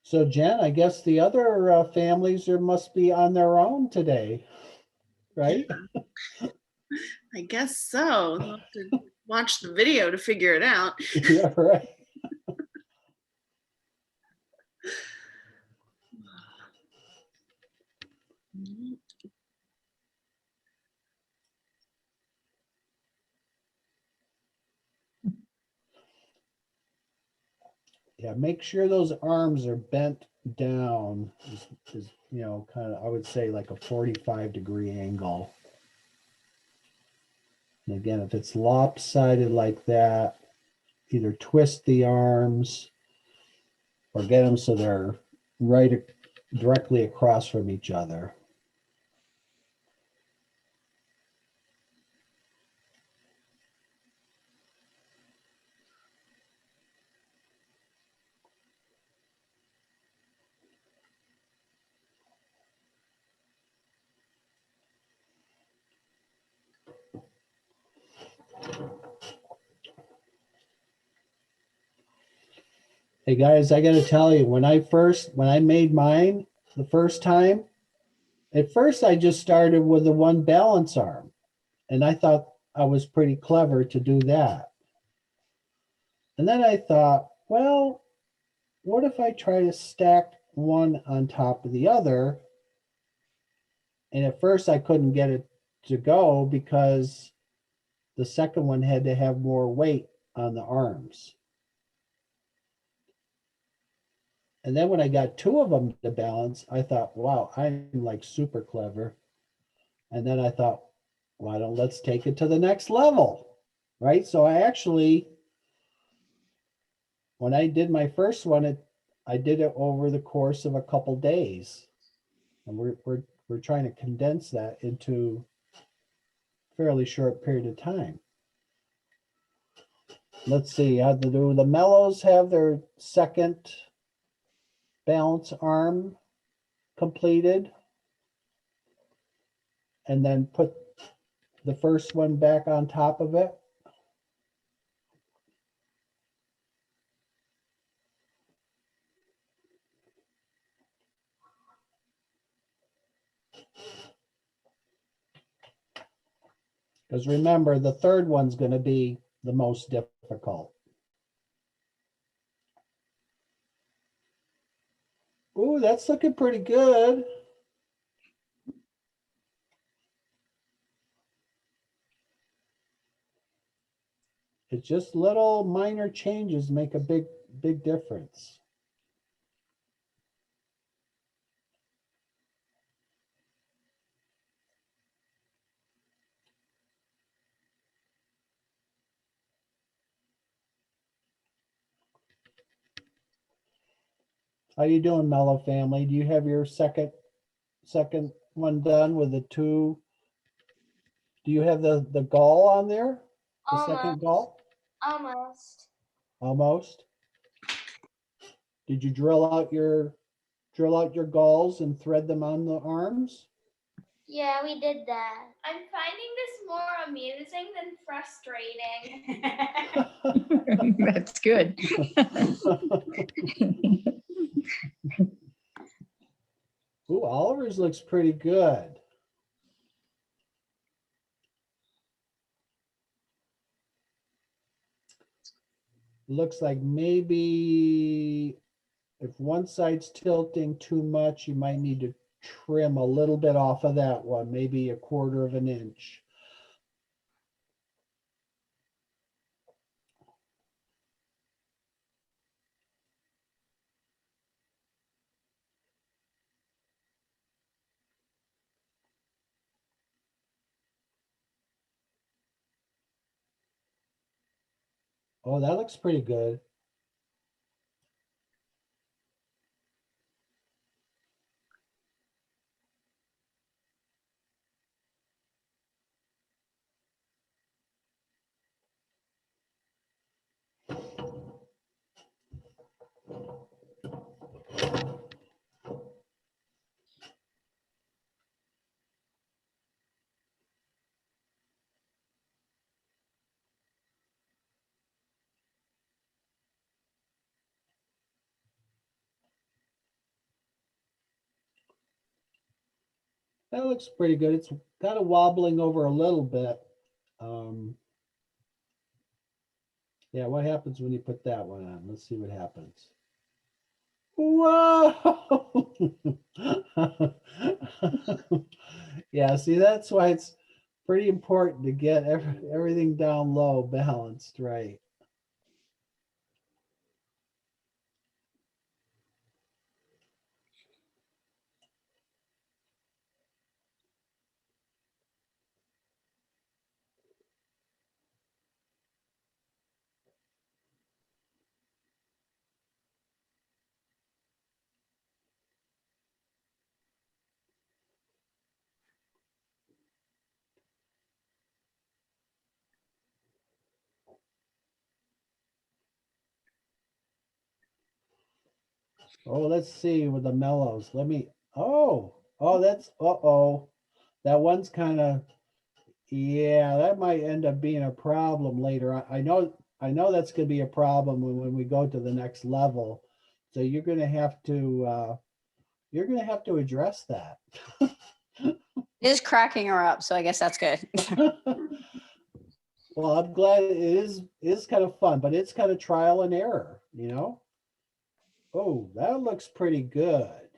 [SPEAKER 1] So Jen, I guess the other families must be on their own today, right?
[SPEAKER 2] I guess so. They'll have to watch the video to figure it out.
[SPEAKER 1] Yeah, right. Yeah, make sure those arms are bent down is kind of, I would say like a 45-degree angle. And again, if it's lopsided like that, either twist the arms or get them so they're directly across from each other. Hey guys, I got to tell you, when I made mine the first time, at first I just started with the one balance arm, and I thought I was pretty clever to do that. And then I thought, well, what if I try to stack one on top of the other? And at first I couldn't get it to go because the second one had to have more weight on the arms. And then when I got two of them to balance, I thought, wow, I'm like super clever. And then I thought, let's take it to the next level, right? So I actually, when I did my first one, I did it over the course of a couple days. And we're trying to condense that into a fairly short period of time. Let's see, do the Mellows have their second balance arm completed? And then put the first one back on top of it? Because remember, the third one's going to be the most difficult. Ooh, that's looking pretty good. It's just little minor changes make a big difference. How you doing, Mellow family? Do you have your second one done with the two? Do you have the gall on there? The second gall?
[SPEAKER 3] Almost.
[SPEAKER 1] Almost. Did you drill out your galls and thread them on the arms?
[SPEAKER 3] Yeah, we did that.
[SPEAKER 6] I'm finding this more amusing than frustrating.
[SPEAKER 4] That's good.
[SPEAKER 1] Ooh, Oliver's looks pretty good. Looks like maybe if one side's tilting too much, you might need to trim a little bit off of that one, maybe 1/4 of an inch. Oh, that looks pretty good. That looks pretty good. It's kind of wobbling over a little bit. Yeah, what happens when you put that one on? Let's see what happens. Whoa! Yeah, see, that's why it's pretty important to get everything down low, balanced, right? Oh, let's see with the mellows. Let me, oh, that's, uh-oh. That one's kind of, yeah, that might end up being a problem later. I know that's gonna be a problem when we go to the next level. So you're gonna have to address that.
[SPEAKER 5] It is cracking her up, so I guess that's good.
[SPEAKER 1] Well, I'm glad it is kind of fun, but it's kind of trial and error, you know? Oh, that looks pretty good.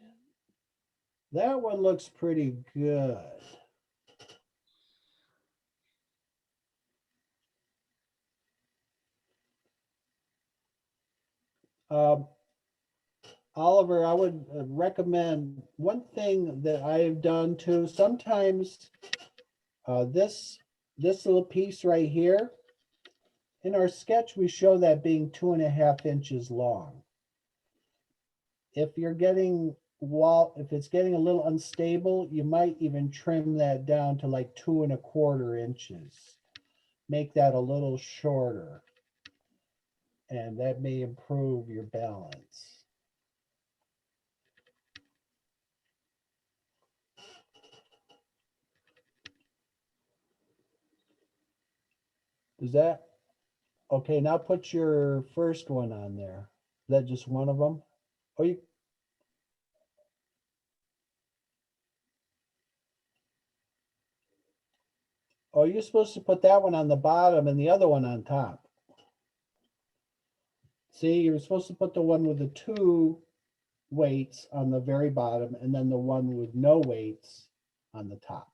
[SPEAKER 1] That one looks pretty good. Um, Oliver, I would recommend one thing that I've done too. Sometimes this little piece right here, in our sketch, we show that being 2.5 inches long. If you're getting if it's getting a little unstable, you might even trim that down to like 2.25 inches. Make that a little shorter, and that may improve your balance. Is that okay? Now put your first one on there. Is that just one of them? Oh, you're supposed to put that one on the bottom and the other one on top. See, you're supposed to put the one with the 2 weights on the very bottom and then the one with no weights on the top.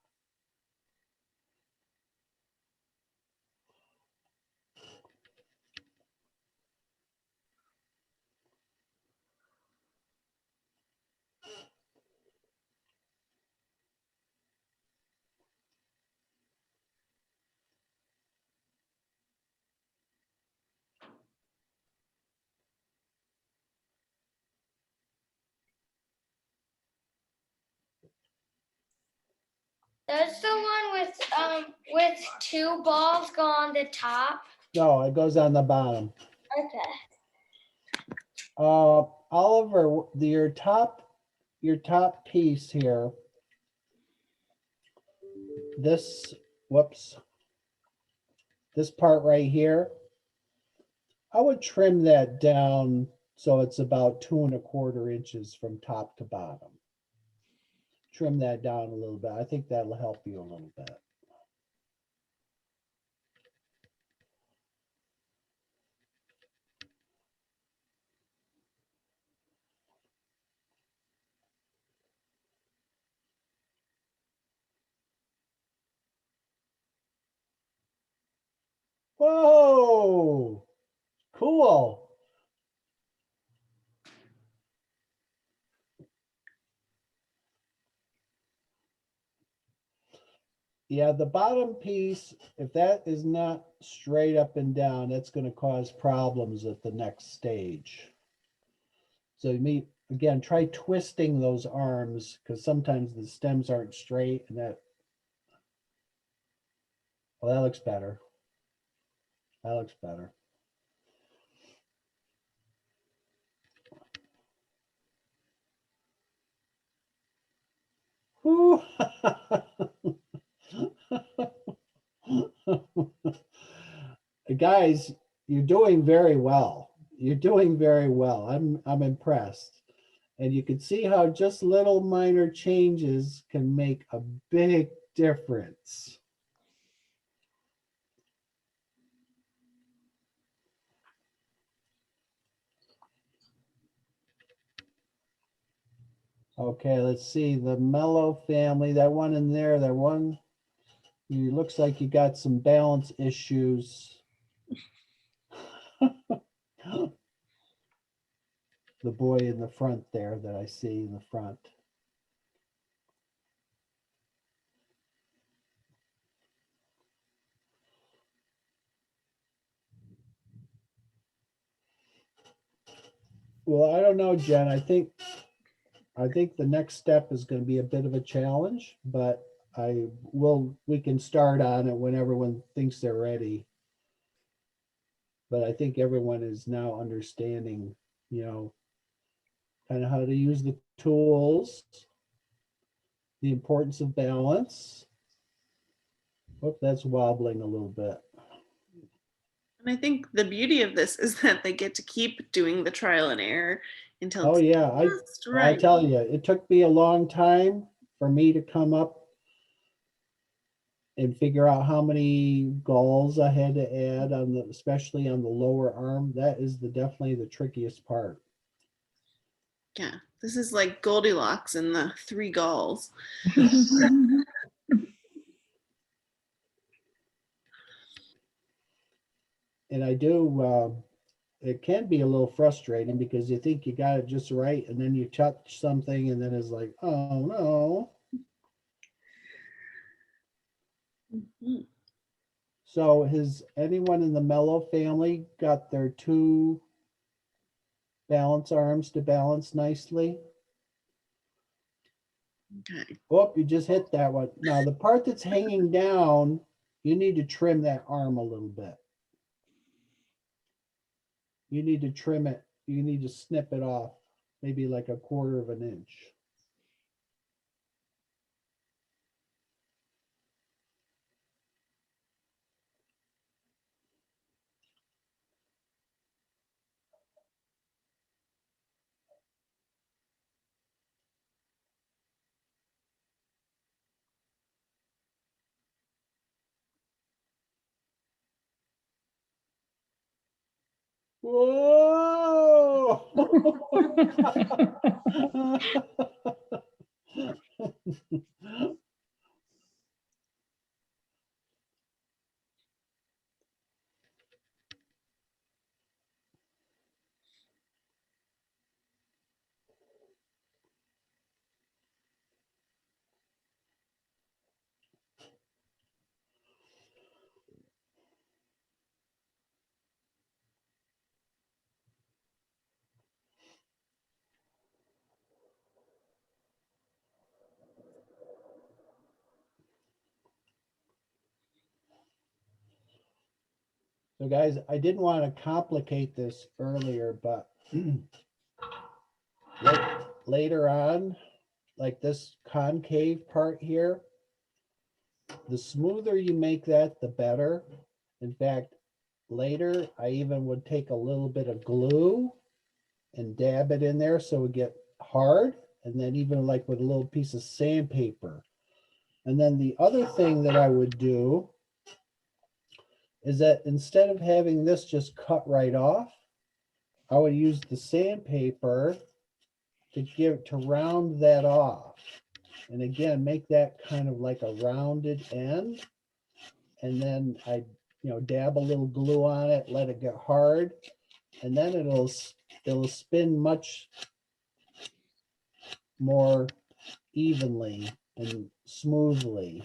[SPEAKER 6] Does the one with two balls go on the top?
[SPEAKER 1] No, it goes on the bottom.
[SPEAKER 6] Okay.
[SPEAKER 1] Oliver, your top piece here. This, whoops. This part right here. I would trim that down so it's about 2¼ inches from top to bottom. Trim that down a little bit. I think that'll help you a little bit. Whoa, cool. Yeah, the bottom piece, if that is not straight up and down, that's going to cause problems at the next stage. So again, try twisting those arms because sometimes the stems aren't straight and that, well, that looks better. That looks better. Whew. Guys, you're doing very well. You're doing very well. I'm impressed. And you can see how just little minor changes can make a big difference. Okay, let's see the Mellow family, that one in there, that one, it looks like you got some balance issues. The boy in the front there that I see in the front. Well, I don't know, Jen. I think the next step is going to be a bit of a challenge, but we can start on it when everyone thinks they're ready. But I think everyone is now understanding, kind of how to use the tools, the importance of balance. Oh, that's wobbling a little bit.
[SPEAKER 2] And I think the beauty of this is that they get to keep doing the trial and error until
[SPEAKER 1] Oh
[SPEAKER 2] it's
[SPEAKER 1] yeah,
[SPEAKER 2] just
[SPEAKER 1] I
[SPEAKER 2] right.
[SPEAKER 1] tell you, it took me a long time for me to come up and figure out how many galls I had to add on especially on the lower arm. That is definitely the trickiest part.
[SPEAKER 2] Yeah, this is like Goldilocks and the 3 galls.
[SPEAKER 1] And I do, it can be a little frustrating because you think you got it just right and then you touch something and then it's like, oh no.
[SPEAKER 2] Mhm.
[SPEAKER 1] So has anyone in the Mellow family got their 2 balance arms to balance nicely?
[SPEAKER 2] Okay.
[SPEAKER 1] Oh, you just hit that one. Now the part that's hanging down, you need to trim that arm a little bit. You need to trim it. You need to snip it off, maybe like 1/4 inch. Whoa! So guys, I didn't want to complicate this earlier, but later on, like this concave part here, the smoother you make that, the better. In fact, later, I even would take a little bit of glue and dab it in there so it would get hard. And then even like with a little piece of sandpaper. And then the other thing that I would do is that instead of having this just cut right off, I would use the sandpaper to round that off. And again, make that kind of like a rounded end. And then I, dab a little glue on it, let it get hard. And then it'll spin much more evenly and smoothly.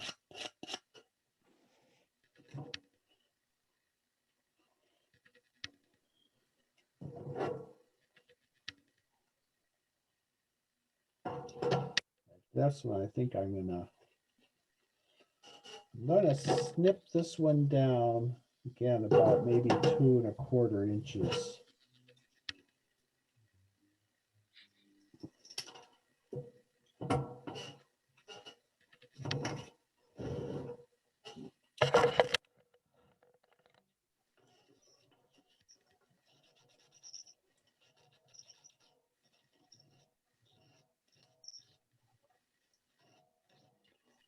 [SPEAKER 1] That's what I think I'm gonna snip this one down again about maybe 2¼ inches.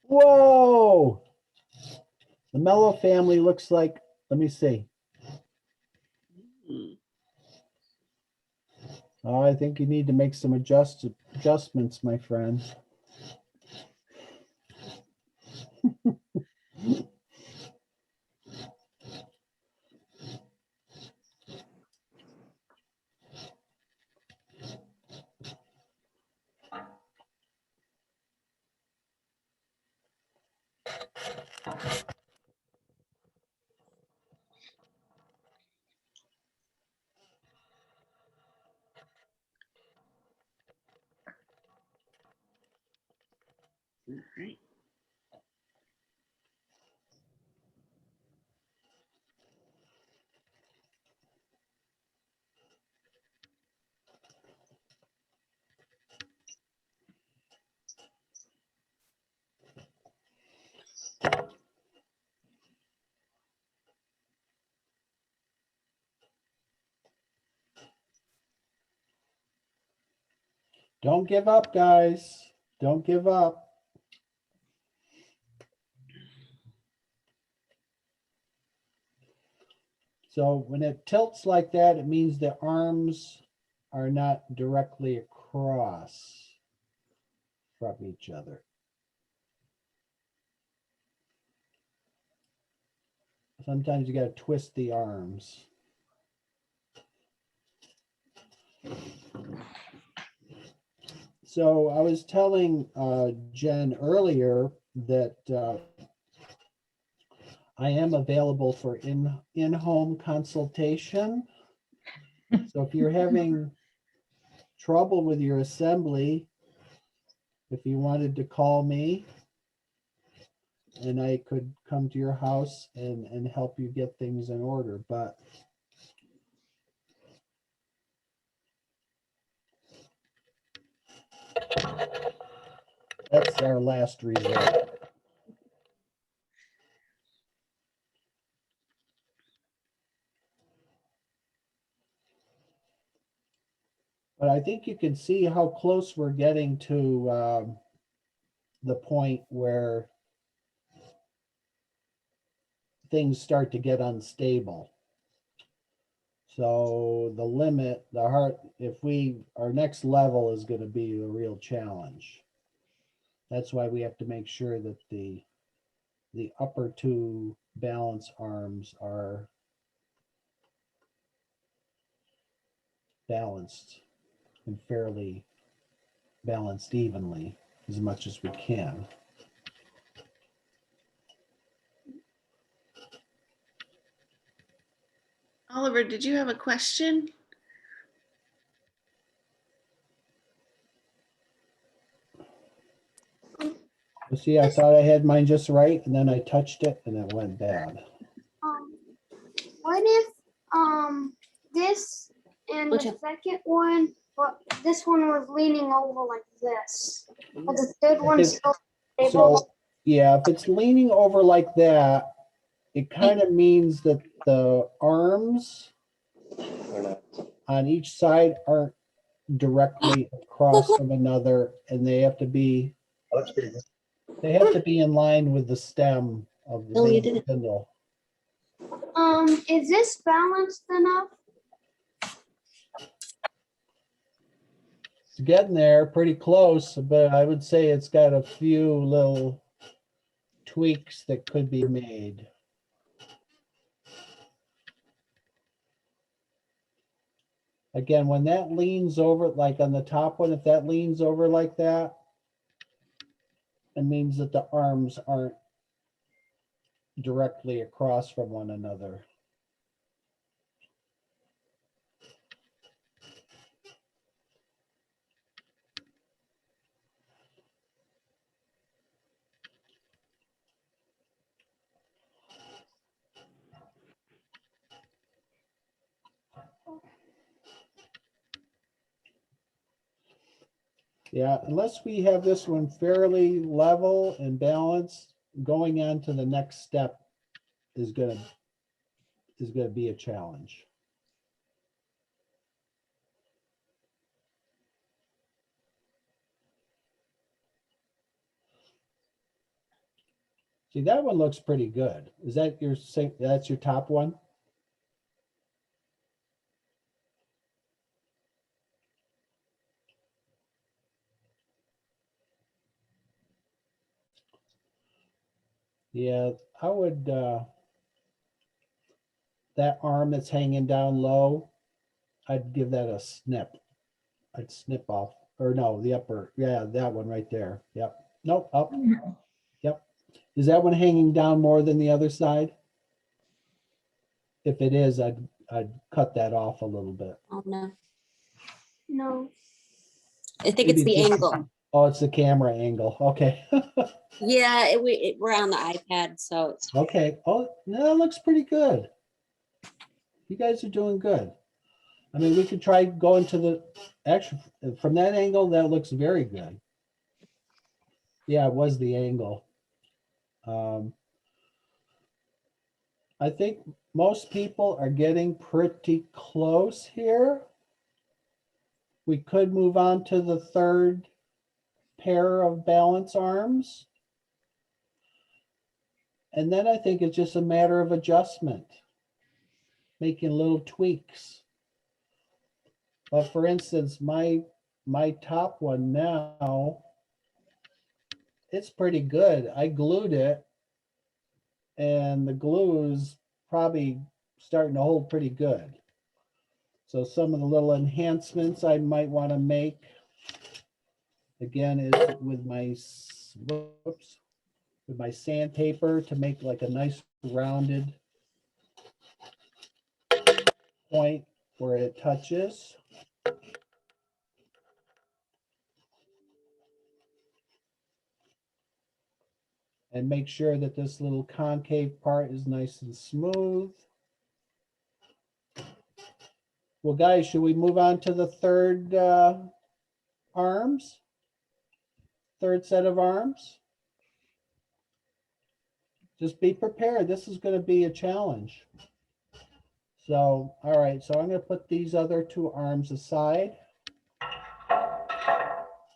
[SPEAKER 1] Whoa! The Mellow family looks like, let me see. Oh, I think you need to make some adjustments, my friend.
[SPEAKER 2] All right.
[SPEAKER 1] Don't give up, guys. Don't give up. So when it tilts like that, it means the arms are not directly across from each other. Sometimes you got to twist the arms. So I was telling Jen earlier that I am available for in-home consultation. So if you're having trouble with your assembly, if you wanted to call me and I could come to your house and help you get things in order, but that's our last resort. But I think you can see how close we're getting to the point where things start to get unstable. So the limit, our next level is going to be a real challenge. That's why we have to make sure that the upper two balance arms are balanced and fairly balanced evenly as much as we can.
[SPEAKER 2] Oliver, did you have a question?
[SPEAKER 1] See, I thought I had mine just right, and then I touched it and it went bad.
[SPEAKER 3] What if then
[SPEAKER 5] Which
[SPEAKER 3] the
[SPEAKER 5] one?
[SPEAKER 3] second one, well, this one was leaning over like this. But the third one's still
[SPEAKER 1] So,
[SPEAKER 3] stable.
[SPEAKER 1] yeah, if it's leaning over like that, it kind of means that the arms on each side aren't directly across from another, and they have to be, they have to be in line with the stem of the
[SPEAKER 5] Oh, you
[SPEAKER 1] main
[SPEAKER 5] did it.
[SPEAKER 1] spindle.
[SPEAKER 3] Is this balanced enough?
[SPEAKER 1] It's getting there, pretty close, but I would say it's got a few little tweaks that could be made. Again, when that leans over, like on the top one, if that leans over like that, it means that the arms aren't directly across from one another. Yeah, unless we have this one fairly level and balanced, going on to the next step is gonna be a challenge. See, that one looks pretty good. Is that your that's your top one? Yeah, I would that arm that's hanging down low, I'd give that a snip. I'd snip off, or no, the upper, yeah, that one right there. Yep. Nope, up. Yep. Is that one hanging down more than the other side? If it is, I'd cut that off a little bit.
[SPEAKER 5] Oh, no.
[SPEAKER 3] No.
[SPEAKER 5] I think it's
[SPEAKER 1] Maybe
[SPEAKER 5] the
[SPEAKER 1] just-
[SPEAKER 5] angle.
[SPEAKER 1] Oh, it's the camera angle. Okay.
[SPEAKER 5] Yeah, we're on the iPad, so it's
[SPEAKER 1] Okay. Oh, no, that looks pretty good. You guys are doing good. I mean, we could try going to the, actually, from that angle, that looks very good. Yeah, it was the angle. I think most people are getting pretty close here. We could move on to the third pair of balance arms. And then I think it's just a matter of adjustment, making little tweaks. But for instance, my top one now, it's pretty good. I glued it and the glue is probably starting to hold pretty good. So some of the little enhancements I might want to make, again, is with my, whoops, with my sandpaper to make like a nice rounded point where it touches. And make sure that this little concave part is nice and smooth. Well, guys, should we move on to the third arms? Third set of arms? Just be prepared. This is going to be a challenge. So, all right, so I'm going to put these other two arms aside.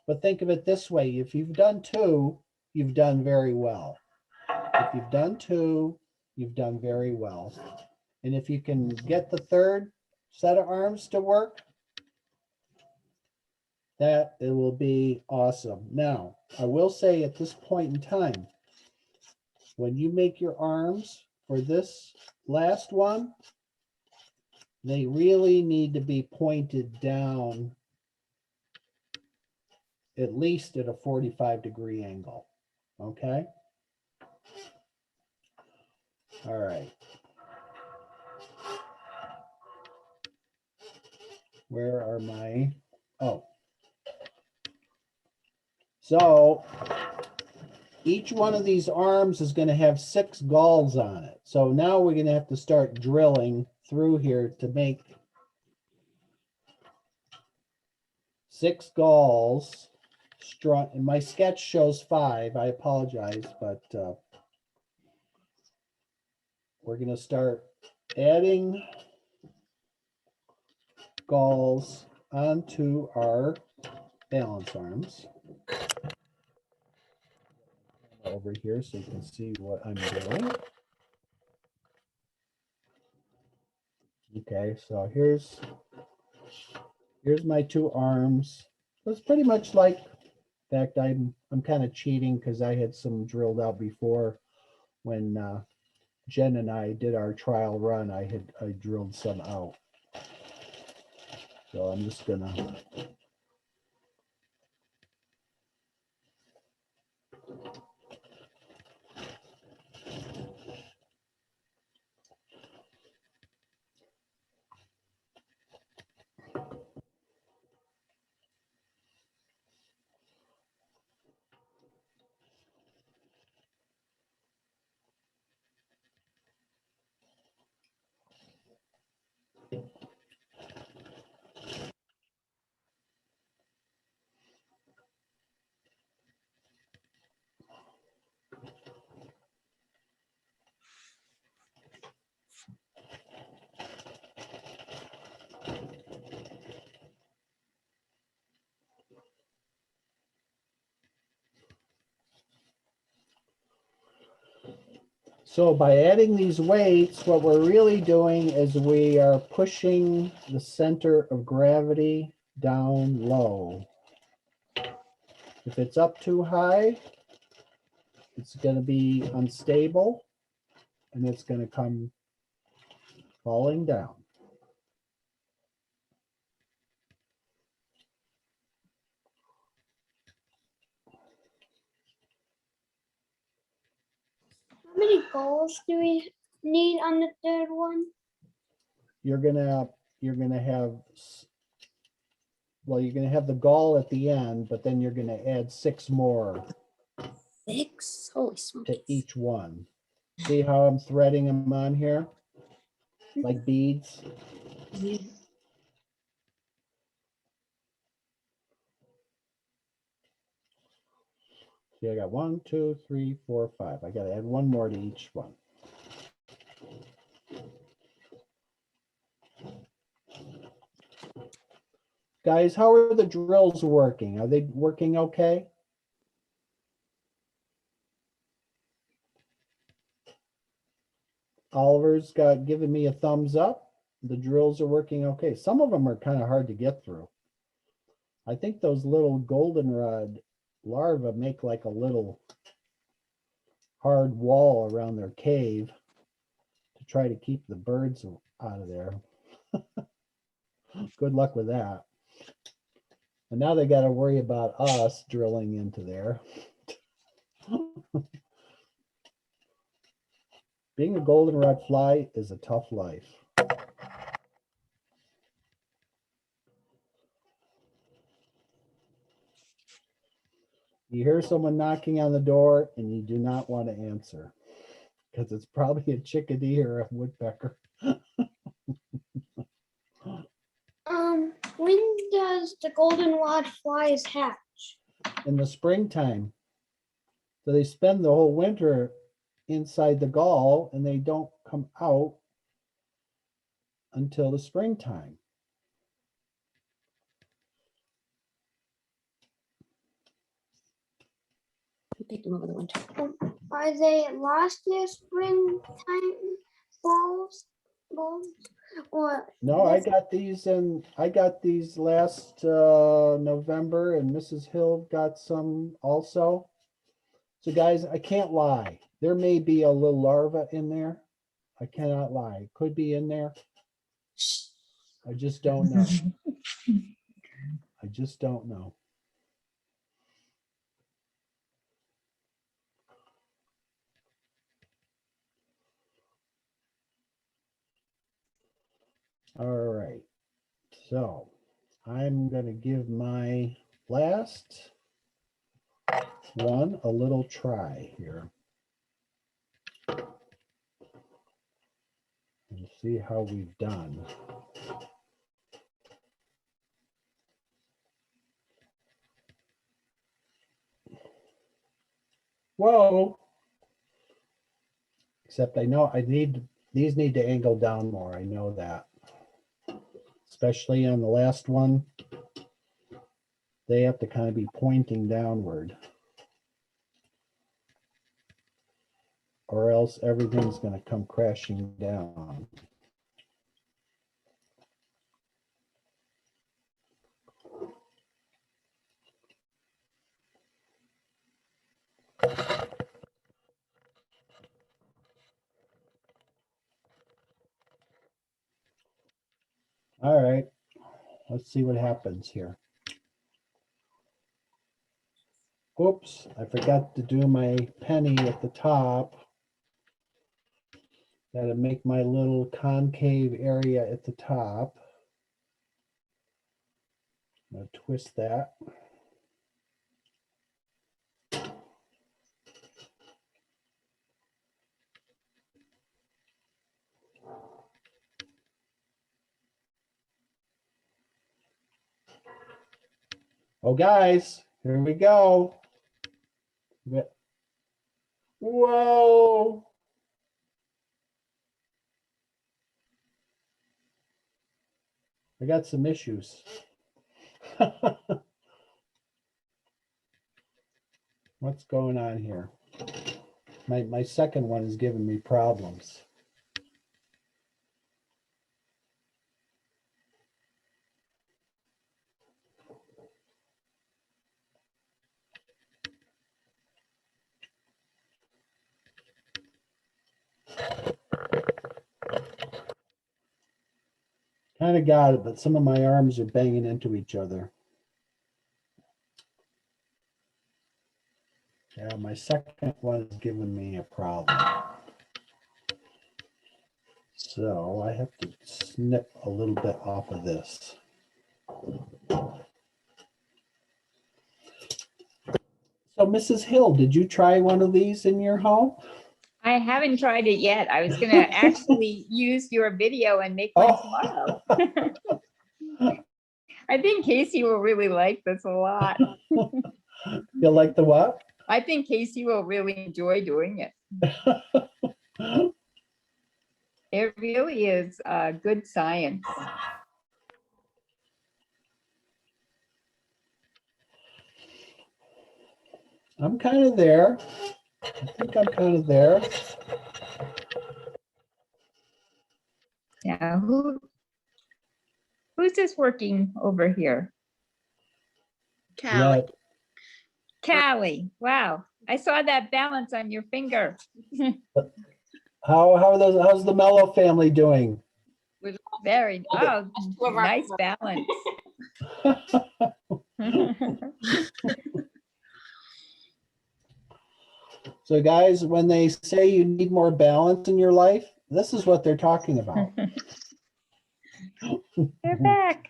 [SPEAKER 1] But think of it this way. If you've done two, you've done very well. If you've done two, you've done very well. And if you can get the third set of arms to work, that it will be awesome. Now, I will say at this point in time, when you make your arms for this last one, they really need to be pointed down at least at a 45-degree angle. Okay? All right. Where are my, oh. So each one of these arms is going to have 6 galls on it. So now we're going to have to start drilling through here to make 6 galls strung, and my sketch shows 5. I apologize, but we're gonna start adding galls onto our balance arms. Over here so you can see what I'm doing. Okay, so here's my 2 arms. So it's pretty much like, in fact, I'm kind of cheating because I had some drilled out before when Jen and I did our trial run. I drilled some out. So I'm just gonna So by adding these weights, what we're really doing is we are pushing the center of gravity down low. If it's up too high, it's going to be unstable and it's going to come falling down.
[SPEAKER 3] How many goals do we need on the third one?
[SPEAKER 1] You're going to have, well, you're going to have the gall at the end, but then you're going to add 6 more
[SPEAKER 5] 6? Holy
[SPEAKER 1] to
[SPEAKER 5] smokes.
[SPEAKER 1] each one. See how I'm threading them on here? Like beads. See, I got 1, 2, 3, 4, 5. I got to add 1 more to each one. Guys, how are the drills working? Are they working okay? Oliver's given me a thumbs up. The drills are working okay. Some of them are kind of hard to get through. I think those little goldenrod larvae make like a little hard wall around their cave to try to keep the birds out of there. Good luck with that. And now they got to worry about us drilling into there. Being a goldenrod fly is a tough life. You hear someone knocking on the door and you do not want to answer because it's probably a chickadee or a woodpecker.
[SPEAKER 3] When does the goldenrod flies hatch?
[SPEAKER 1] In the springtime. So they spend the whole winter inside the gall and they don't come out until the springtime.
[SPEAKER 5] Who picked them over the winter?
[SPEAKER 3] Are they last year's springtime balls? Or
[SPEAKER 1] No, I got these last November, and Mrs. Hill got some also. So guys, I can't lie. There may be a little larva in there. I cannot lie. It could be in there. I just don't know. I just don't know. All right. So I'm going to give my last one a little try here. And see how we've done. Whoa. Except I know these need to angle down more. I know that. Especially on the last one. They have to kind of be pointing downward. Or else everything's going to come crashing down. All right, let's see what happens here. Oops, I forgot to do my penny at the top. Gotta make my little concave area at the top. I'm gonna twist that. Oh, guys, here we go. Whoa. I got some issues. What's going on here? My second one is giving me problems. Kind of got it, but some of my arms are banging into each other. Yeah, my second one is giving me a problem. So I have to snip a little bit off of this. So Mrs. Hill, did you try one of these in your home?
[SPEAKER 4] I haven't tried it yet. I was gonna actually use your video and make one tomorrow. I think Casey will really like this a lot.
[SPEAKER 1] You like the what?
[SPEAKER 4] I think Casey will really enjoy doing it. It really is good science.
[SPEAKER 1] I'm kind of there. I think I'm kind of there.
[SPEAKER 4] Yeah, who's this working over here?
[SPEAKER 2] Callie.
[SPEAKER 1] Yeah.
[SPEAKER 4] Callie. Wow. I saw that balance on your finger.
[SPEAKER 1] How's the Mello family doing?
[SPEAKER 4] Very, oh, nice balance.
[SPEAKER 1] So guys, when they say you need more balance in your life, this is what they're talking about.
[SPEAKER 4] They're back.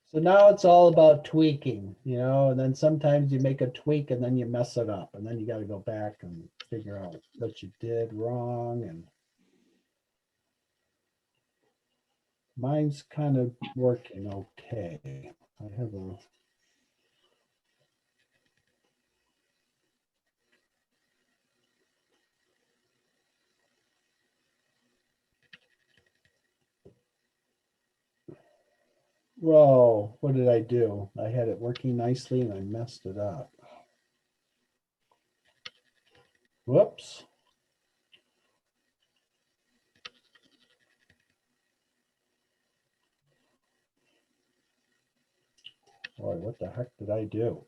[SPEAKER 1] So now it's all about tweaking, and then sometimes you make a tweak and then you mess it up and then you got to go back and figure out what you did wrong. And mine's kind of working okay. I have a Whoa, what did I do? I had it working nicely and I messed it up. Whoops. Boy, what the heck did I do?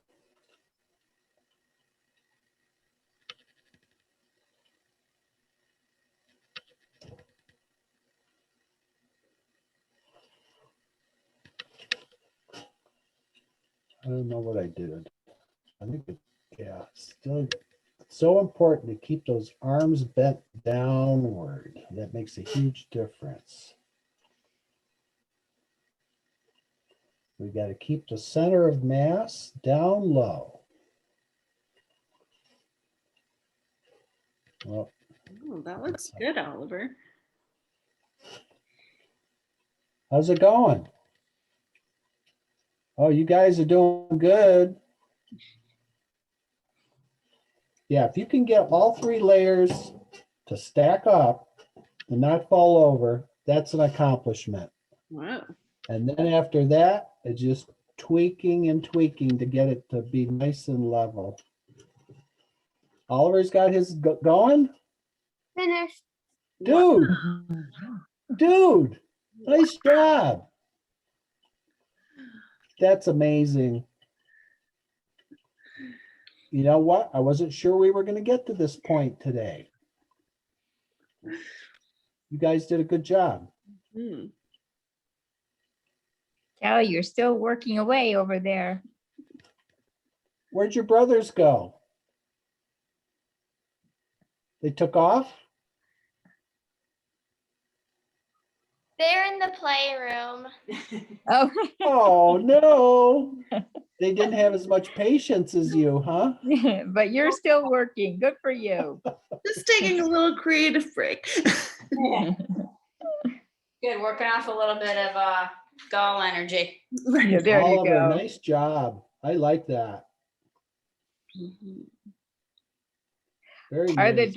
[SPEAKER 1] I don't know what I did. I think yeah, still so important to keep those arms bent downward. That makes a huge difference. We got to keep the center of mass down low. Well,
[SPEAKER 2] Oh, that looks good, Oliver.
[SPEAKER 1] how's it going? Oh, you guys are doing good. Yeah, if you can get all 3 layers to stack up and not fall over, that's an accomplishment.
[SPEAKER 2] Wow.
[SPEAKER 1] And then after that, it's just tweaking and tweaking to get it to be nice and level. Oliver's got his going?
[SPEAKER 3] Finished.
[SPEAKER 1] Dude, dude, nice job. That's amazing. You know what? I wasn't sure we were going to get to this point today. You guys did a good job.
[SPEAKER 2] Hmm.
[SPEAKER 4] Kelly, you're still working away over there.
[SPEAKER 1] Where'd your brothers go? They took off?
[SPEAKER 6] They're in the playroom.
[SPEAKER 4] Oh,
[SPEAKER 1] Oh, no. They didn't have as much patience as you, huh?
[SPEAKER 4] but you're still working. Good for you.
[SPEAKER 2] Just taking a little creative break.
[SPEAKER 5] Good, working off a little bit of gall energy.
[SPEAKER 4] Yeah, there you
[SPEAKER 1] Oliver,
[SPEAKER 4] go.
[SPEAKER 1] nice job. I like that.
[SPEAKER 2] Mhm.
[SPEAKER 1] Very
[SPEAKER 4] Are the
[SPEAKER 1] nice.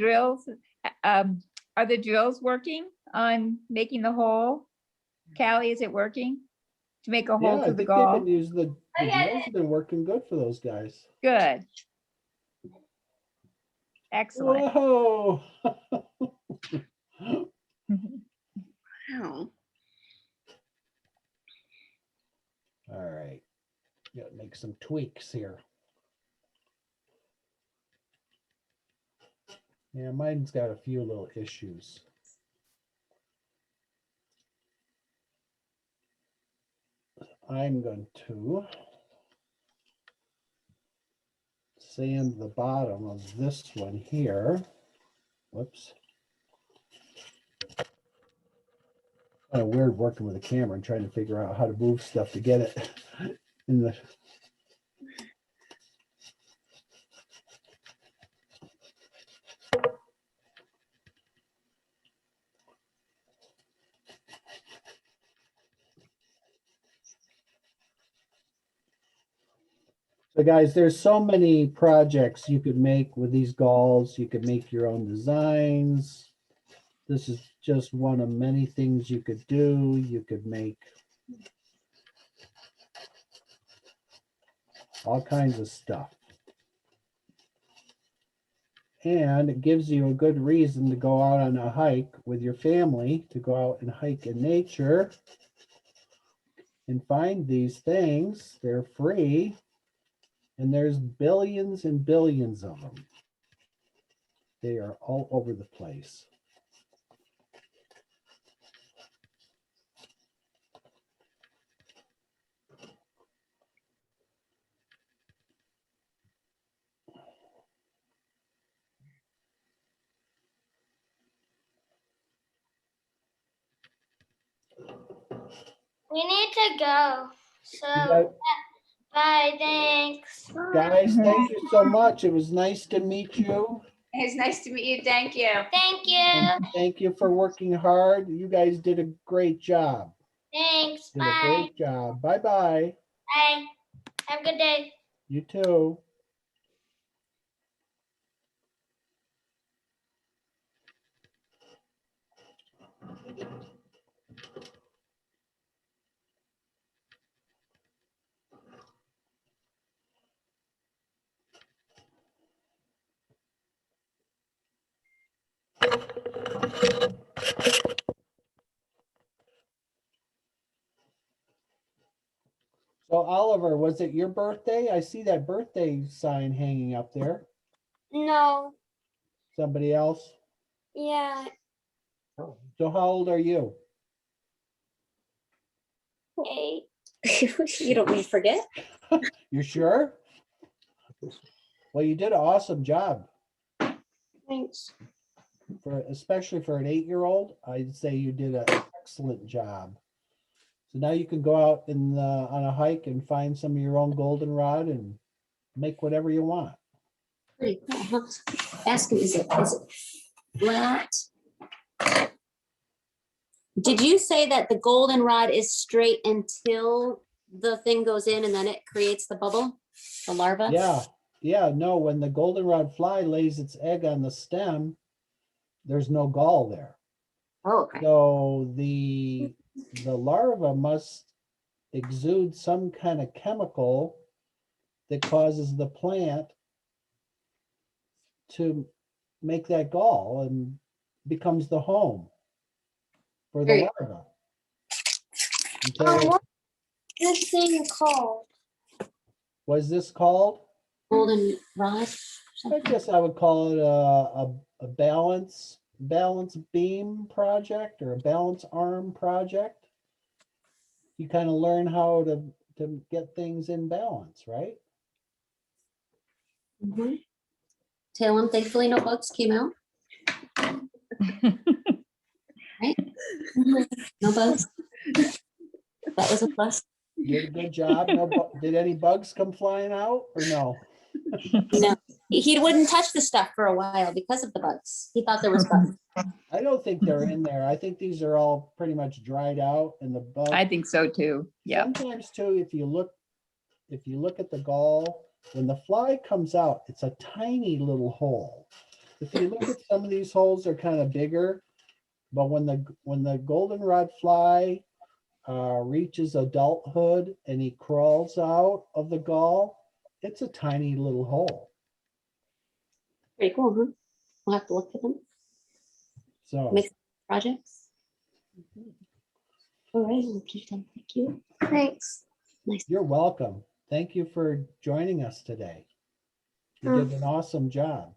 [SPEAKER 4] drills working on making the hole? Callie, is it working to make a hole
[SPEAKER 1] Yeah, I
[SPEAKER 4] through the
[SPEAKER 1] think they've
[SPEAKER 4] gall?
[SPEAKER 1] been using the drills have been working good for those guys.
[SPEAKER 4] Good. Excellent.
[SPEAKER 1] Whoa.
[SPEAKER 2] Wow.
[SPEAKER 1] All right. Gotta make some tweaks here. Yeah, mine's got a few little issues. I'm going to sand the bottom of this one here. Whoops. Kind of weird working with a camera and trying to figure out how to move stuff to get it in the. So guys, there's so many projects you could make with these galls. You could make your own designs. This is just one of many things you could do. You could make all kinds of stuff. And it gives you a good reason to go out on a hike with your family, to go out and hike in nature and find these things. They're free. And there's billions and billions of them. They are all over the place.
[SPEAKER 6] We need to go. So,
[SPEAKER 1] You
[SPEAKER 6] bye, thanks.
[SPEAKER 1] guys, thank you so much. It was nice to meet you.
[SPEAKER 5] It's nice to meet you. Thank you.
[SPEAKER 6] Thank you.
[SPEAKER 1] And thank you for working hard. You guys did a great job.
[SPEAKER 6] Thanks.
[SPEAKER 1] Did a
[SPEAKER 6] Bye.
[SPEAKER 1] great job. Bye-bye.
[SPEAKER 6] Bye. Have a good day.
[SPEAKER 1] You too. So Oliver, was it your birthday? I see that birthday sign hanging up there.
[SPEAKER 3] No.
[SPEAKER 1] Somebody else?
[SPEAKER 3] Yeah.
[SPEAKER 1] So how old are you?
[SPEAKER 3] Hey.
[SPEAKER 5] You don't need to forget.
[SPEAKER 1] You sure? Well, you did an awesome job.
[SPEAKER 3] Thanks.
[SPEAKER 1] Especially for an 8-year-old, I'd say you did an excellent job. So now you can go out on a hike and find some of your own goldenrod and make whatever you want.
[SPEAKER 5] Pretty cool, huh? Ask him, is it flat? Did you say that the goldenrod is straight until the thing goes in and then it creates the bubble, the larva?
[SPEAKER 1] Yeah, no, when the goldenrod fly lays its egg on the stem, there's no gall there.
[SPEAKER 5] Oh, okay.
[SPEAKER 1] So the larva must exude some kind of chemical that causes the plant to make that gall and becomes the home for the
[SPEAKER 5] Very-
[SPEAKER 1] larva. Until,
[SPEAKER 3] What's this thing called?
[SPEAKER 1] was this called?
[SPEAKER 5] Golden rod?
[SPEAKER 1] I guess I would call it a balance beam project or a balance arm project. You kind of learn how to get things in balance, right?
[SPEAKER 5] Mhm. Talon, thankfully no bugs came out. Right? No bugs. That was a plus.
[SPEAKER 1] Did a good job. Did any bugs come flying out or no?
[SPEAKER 5] No, he wouldn't touch the stuff for a while because of the bugs. He thought there was bugs.
[SPEAKER 1] I don't think they're in there. I think these are all pretty much dried out and the bugs.
[SPEAKER 4] I think so too. Yeah.
[SPEAKER 1] Sometimes too, if you look at the gall, when the fly comes out, it's a tiny little hole. If you look at some of these holes, they're kind of bigger, but when the goldenrod fly reaches adulthood and he crawls out of the gall, it's a tiny little hole.
[SPEAKER 5] Pretty cool, huh? We'll have to look at them.
[SPEAKER 1] So
[SPEAKER 5] Make projects. All right, well, Keaton, thank you.
[SPEAKER 3] Thanks.
[SPEAKER 5] Nice.
[SPEAKER 1] you're welcome. Thank you for joining us today. You did an awesome job.